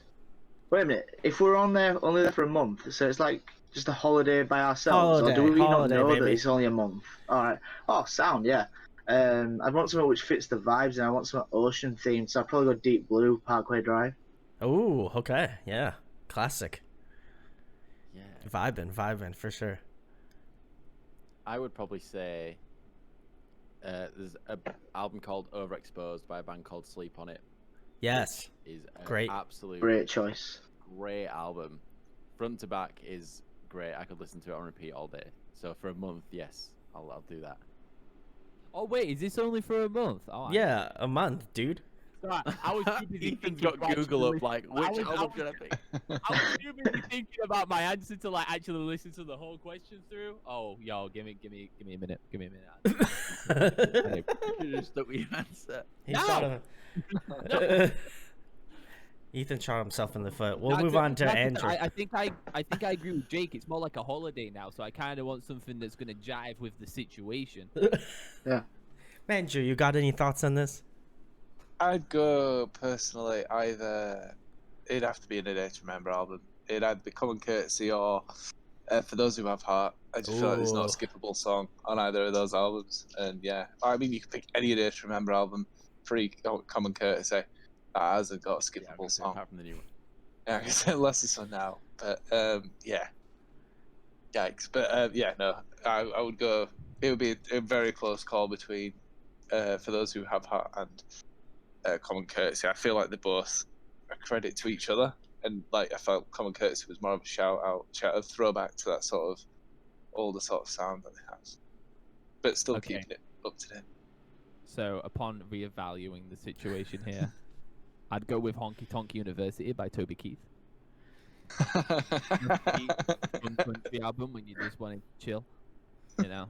Wait a minute, if we're only there for a month, so it's like just a holiday by ourselves, or do we not know that baby. it's only a month? Alright. Oh, sound, yeah. I'd want something which fits the vibes, and I want something ocean themed, so I'd probably go Deep Blue, Parkway Drive. Oh, okay. Yeah. Classic. Yeah. Vibing for sure. I would probably say there's an album called Overexposed by a band called Sleep On It. Yes. Is an Great. absolute Great choice. great album. Front to back is great. I could listen to it on repeat all day. So for a month, yes, I'll do that. Oh wait, is this only for a month? Oh, Yeah, a month, dude. Sorry, I was too busy Ethan's thinking got to actually Google up listen- like, I which was- album should I pick? I was too busy thinking about my answer to like actually listen to the whole question through. Oh, yo, give me a minute. Give me a minute. You just stuck with your answer. He No! shot him. Ethan shot himself in the foot. We'll move on to Andrew. I think I agree with Jake. It's more like a holiday now, so I kind of want something that's gonna jive with the situation. Yeah. Andrew, you got any thoughts on this? I'd go personally either. It'd have to be an A Day to Remember album. It'd either be Common Courtesy or For Those Who Have Heart. I just feel like there's not a skippable song on either of those albums. And yeah, I mean, you could pick any A Day to Remember album, free Common Courtesy. That hasn't got a Yeah, I'm skippable gonna say song. apart from the new one. Yeah, I can say less this one now. But yeah. Yikes. But yeah, no. I would go. It would be a very close call between For Those Who Have Heart and Common Courtesy. I feel like they're both a credit to each other, and like I felt Common Courtesy was more of a shout out, throwback to that sort of older sort of sound that it has. but still Okay. keeping it up to date. So upon reevaluating the situation here, I'd go with Honky Tonk University by Toby Keith. Fun country album when you just want to chill. You know,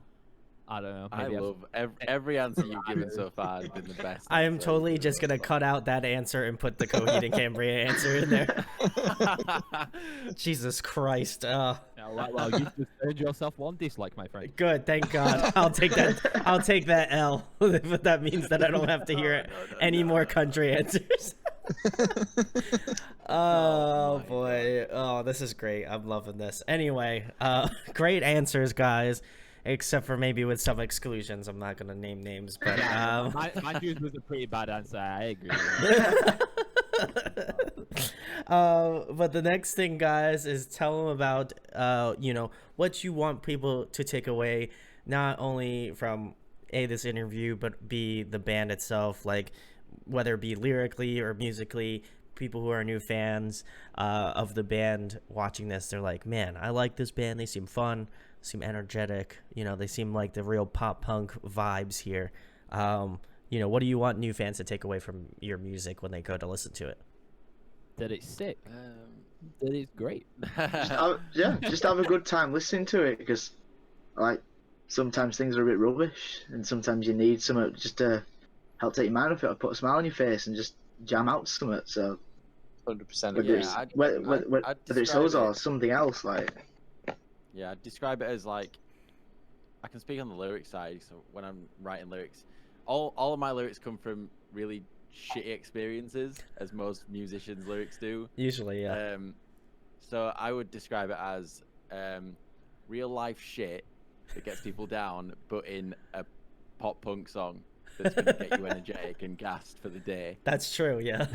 I don't know. I Maybe love every answer you've given so far has been the best. I am answer totally you've just given gonna cut out that answer and put the Coheed and Cambria answer in there. Jesus Christ. Yeah, well, you just earned yourself one dislike, my friend. Good, thank God. I'll take that. I'll take that L. But that means that I don't have to hear any more country answers. Oh boy. Oh, this is great. I'm loving this. Anyway, great answers, guys. Except for maybe with some exclusions. I'm not gonna name names, but My choice was a pretty bad answer. I agree. But the next thing, guys, is tell them about what you want people to take away, not only from this interview, but b the band itself, like whether it be lyrically or musically. People who are new fans of the band watching this, they're like, man, I like this band. They seem fun, seem energetic. They seem like the real pop punk vibes here. What do you want new fans to take away from your music when they go to listen to it? That it's sick. That it's great. Just have a good time listening to it, because like sometimes things are a bit rubbish, and sometimes you need something just to help take your mind off it, or put a smile on your face, and just jam out something. So 100% whether agree. whether it's those or something else, like. Yeah, I'd describe it as like, I can speak on the lyrics side. So when I'm writing lyrics, all of my lyrics come from really shitty experiences, as most musicians' lyrics do. Usually, yeah. So I would describe it as real life shit that gets people down, but in a pop punk song that's going to get you energetic and gassed for the day. That's true, yeah.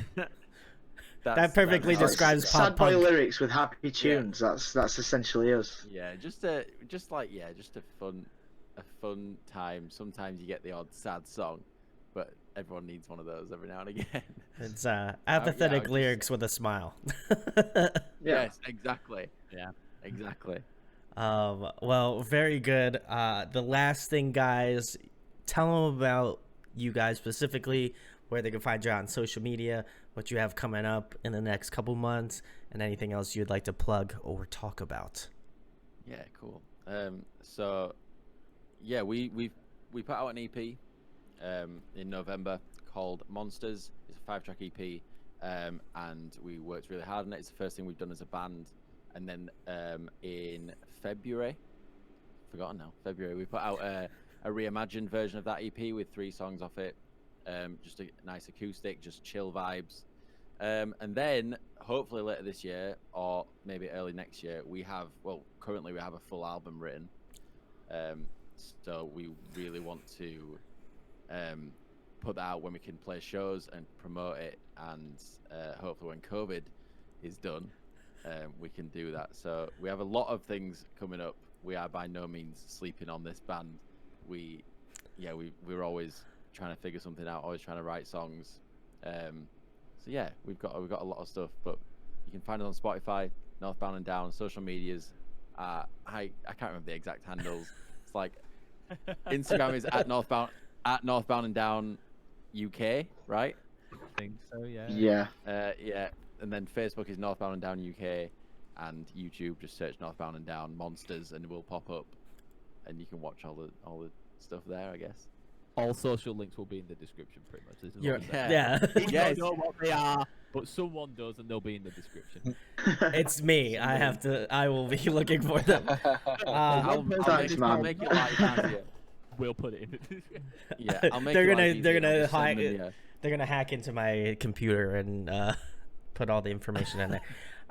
That perfectly describes pop sad boy punk. lyrics with happy tunes. Yeah. That's essentially us. Yeah, just a fun time. Sometimes you get the odd sad song, but everyone needs one of those every now and again. It's apathetic lyrics with a smile. Yes, exactly. Yeah, exactly. Well, very good. The last thing, guys, tell them about you guys specifically, where they can find you on social media, what you have coming up in the next couple months, and anything else you'd like to plug or talk about. Yeah, cool. So yeah, we put out an EP in November called Monsters. It's a 5-track EP, and we worked really hard on it. It's the first thing we've done as a band. And then in February, February, we put out a reimagined version of that EP with 3 songs off it. Just a nice acoustic, just chill vibes. And then hopefully later this year, or maybe early next year, currently we have a full album written. So we really want to put that out when we can play shows and promote it, and hopefully when COVID is done, we can do that. So we have a lot of things coming up. We are by no means sleeping on this band. We're always trying to figure something out, always trying to write songs. So yeah, we've got a lot of stuff, but you can find us on Spotify, Northbound and Down, social medias. I can't remember the exact handles. It's like Instagram is at Northbound and Down UK, right? I think so, yeah. Yeah. Yeah. And then Facebook is Northbound and Down UK, and YouTube, just search Northbound and Down Monsters and it will pop up, and you can watch all the stuff there, I guess. All social links will be in the description, pretty much. This is Yeah. what I'm saying. Yeah. We don't know what they are, but someone does, and they'll be in the description. It's me. I will be looking for them. I'll make it live easier. We'll put it in the description. Yeah, I'll make they're it gonna live easier. I'll just send them, yeah. They're gonna hack into my computer and put all the information in there.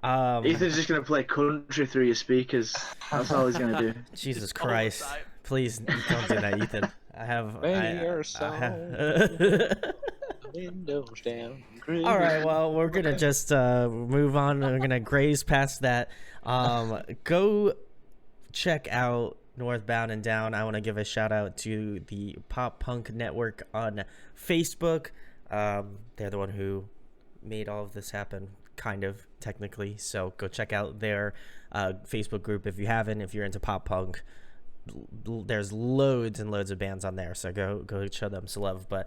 Ethan's just gonna play country through your speakers. That's all he's gonna do. Jesus Christ! Please don't do that, Ethan. Windows down. All right, well, we're gonna just move on. We're gonna graze past that. Go check out Northbound and Down. I want to give a shout out to the Pop Punk Network on Facebook. They're the one who made all of this happen, kind of technically. So go check out their Facebook group if you haven't. If you're into pop punk, there's loads and loads of bands on there, so go show them some love. But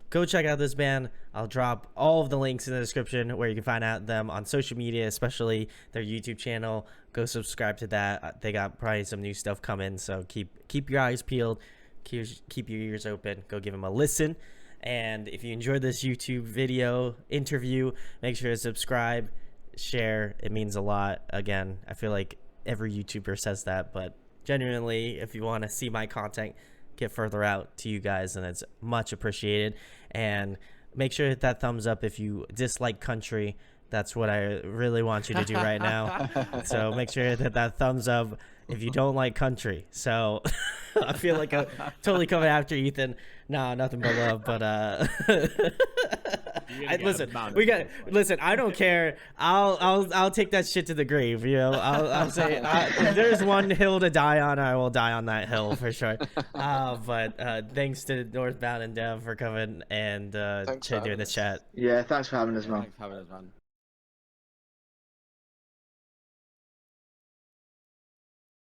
go check out this band. I'll drop all of the links in the description where you can find out them on social media, especially their YouTube channel. Go subscribe to that. They got probably some new stuff coming, so keep your eyes peeled, keep your ears open. Go give them a listen. And if you enjoyed this YouTube video interview, make sure to subscribe, share. It means a lot. Again, I feel like every YouTuber says that, but genuinely, if you want to see my content get further out to you guys, and it's much appreciated. And make sure to hit that thumbs up if you dislike country. That's what I really want you to do right now. So make sure to hit that thumbs up if you don't like country. So I feel like I'm totally coming after Ethan. No, nothing but love. But listen. I don't care. I'll take that shit to the grave. You know, I'll say if there's one hill to die on, I will die on that hill for sure. But thanks to Northbound and Down for coming and doing this chat. Yeah, thanks for having us, man. Thanks for having us, man.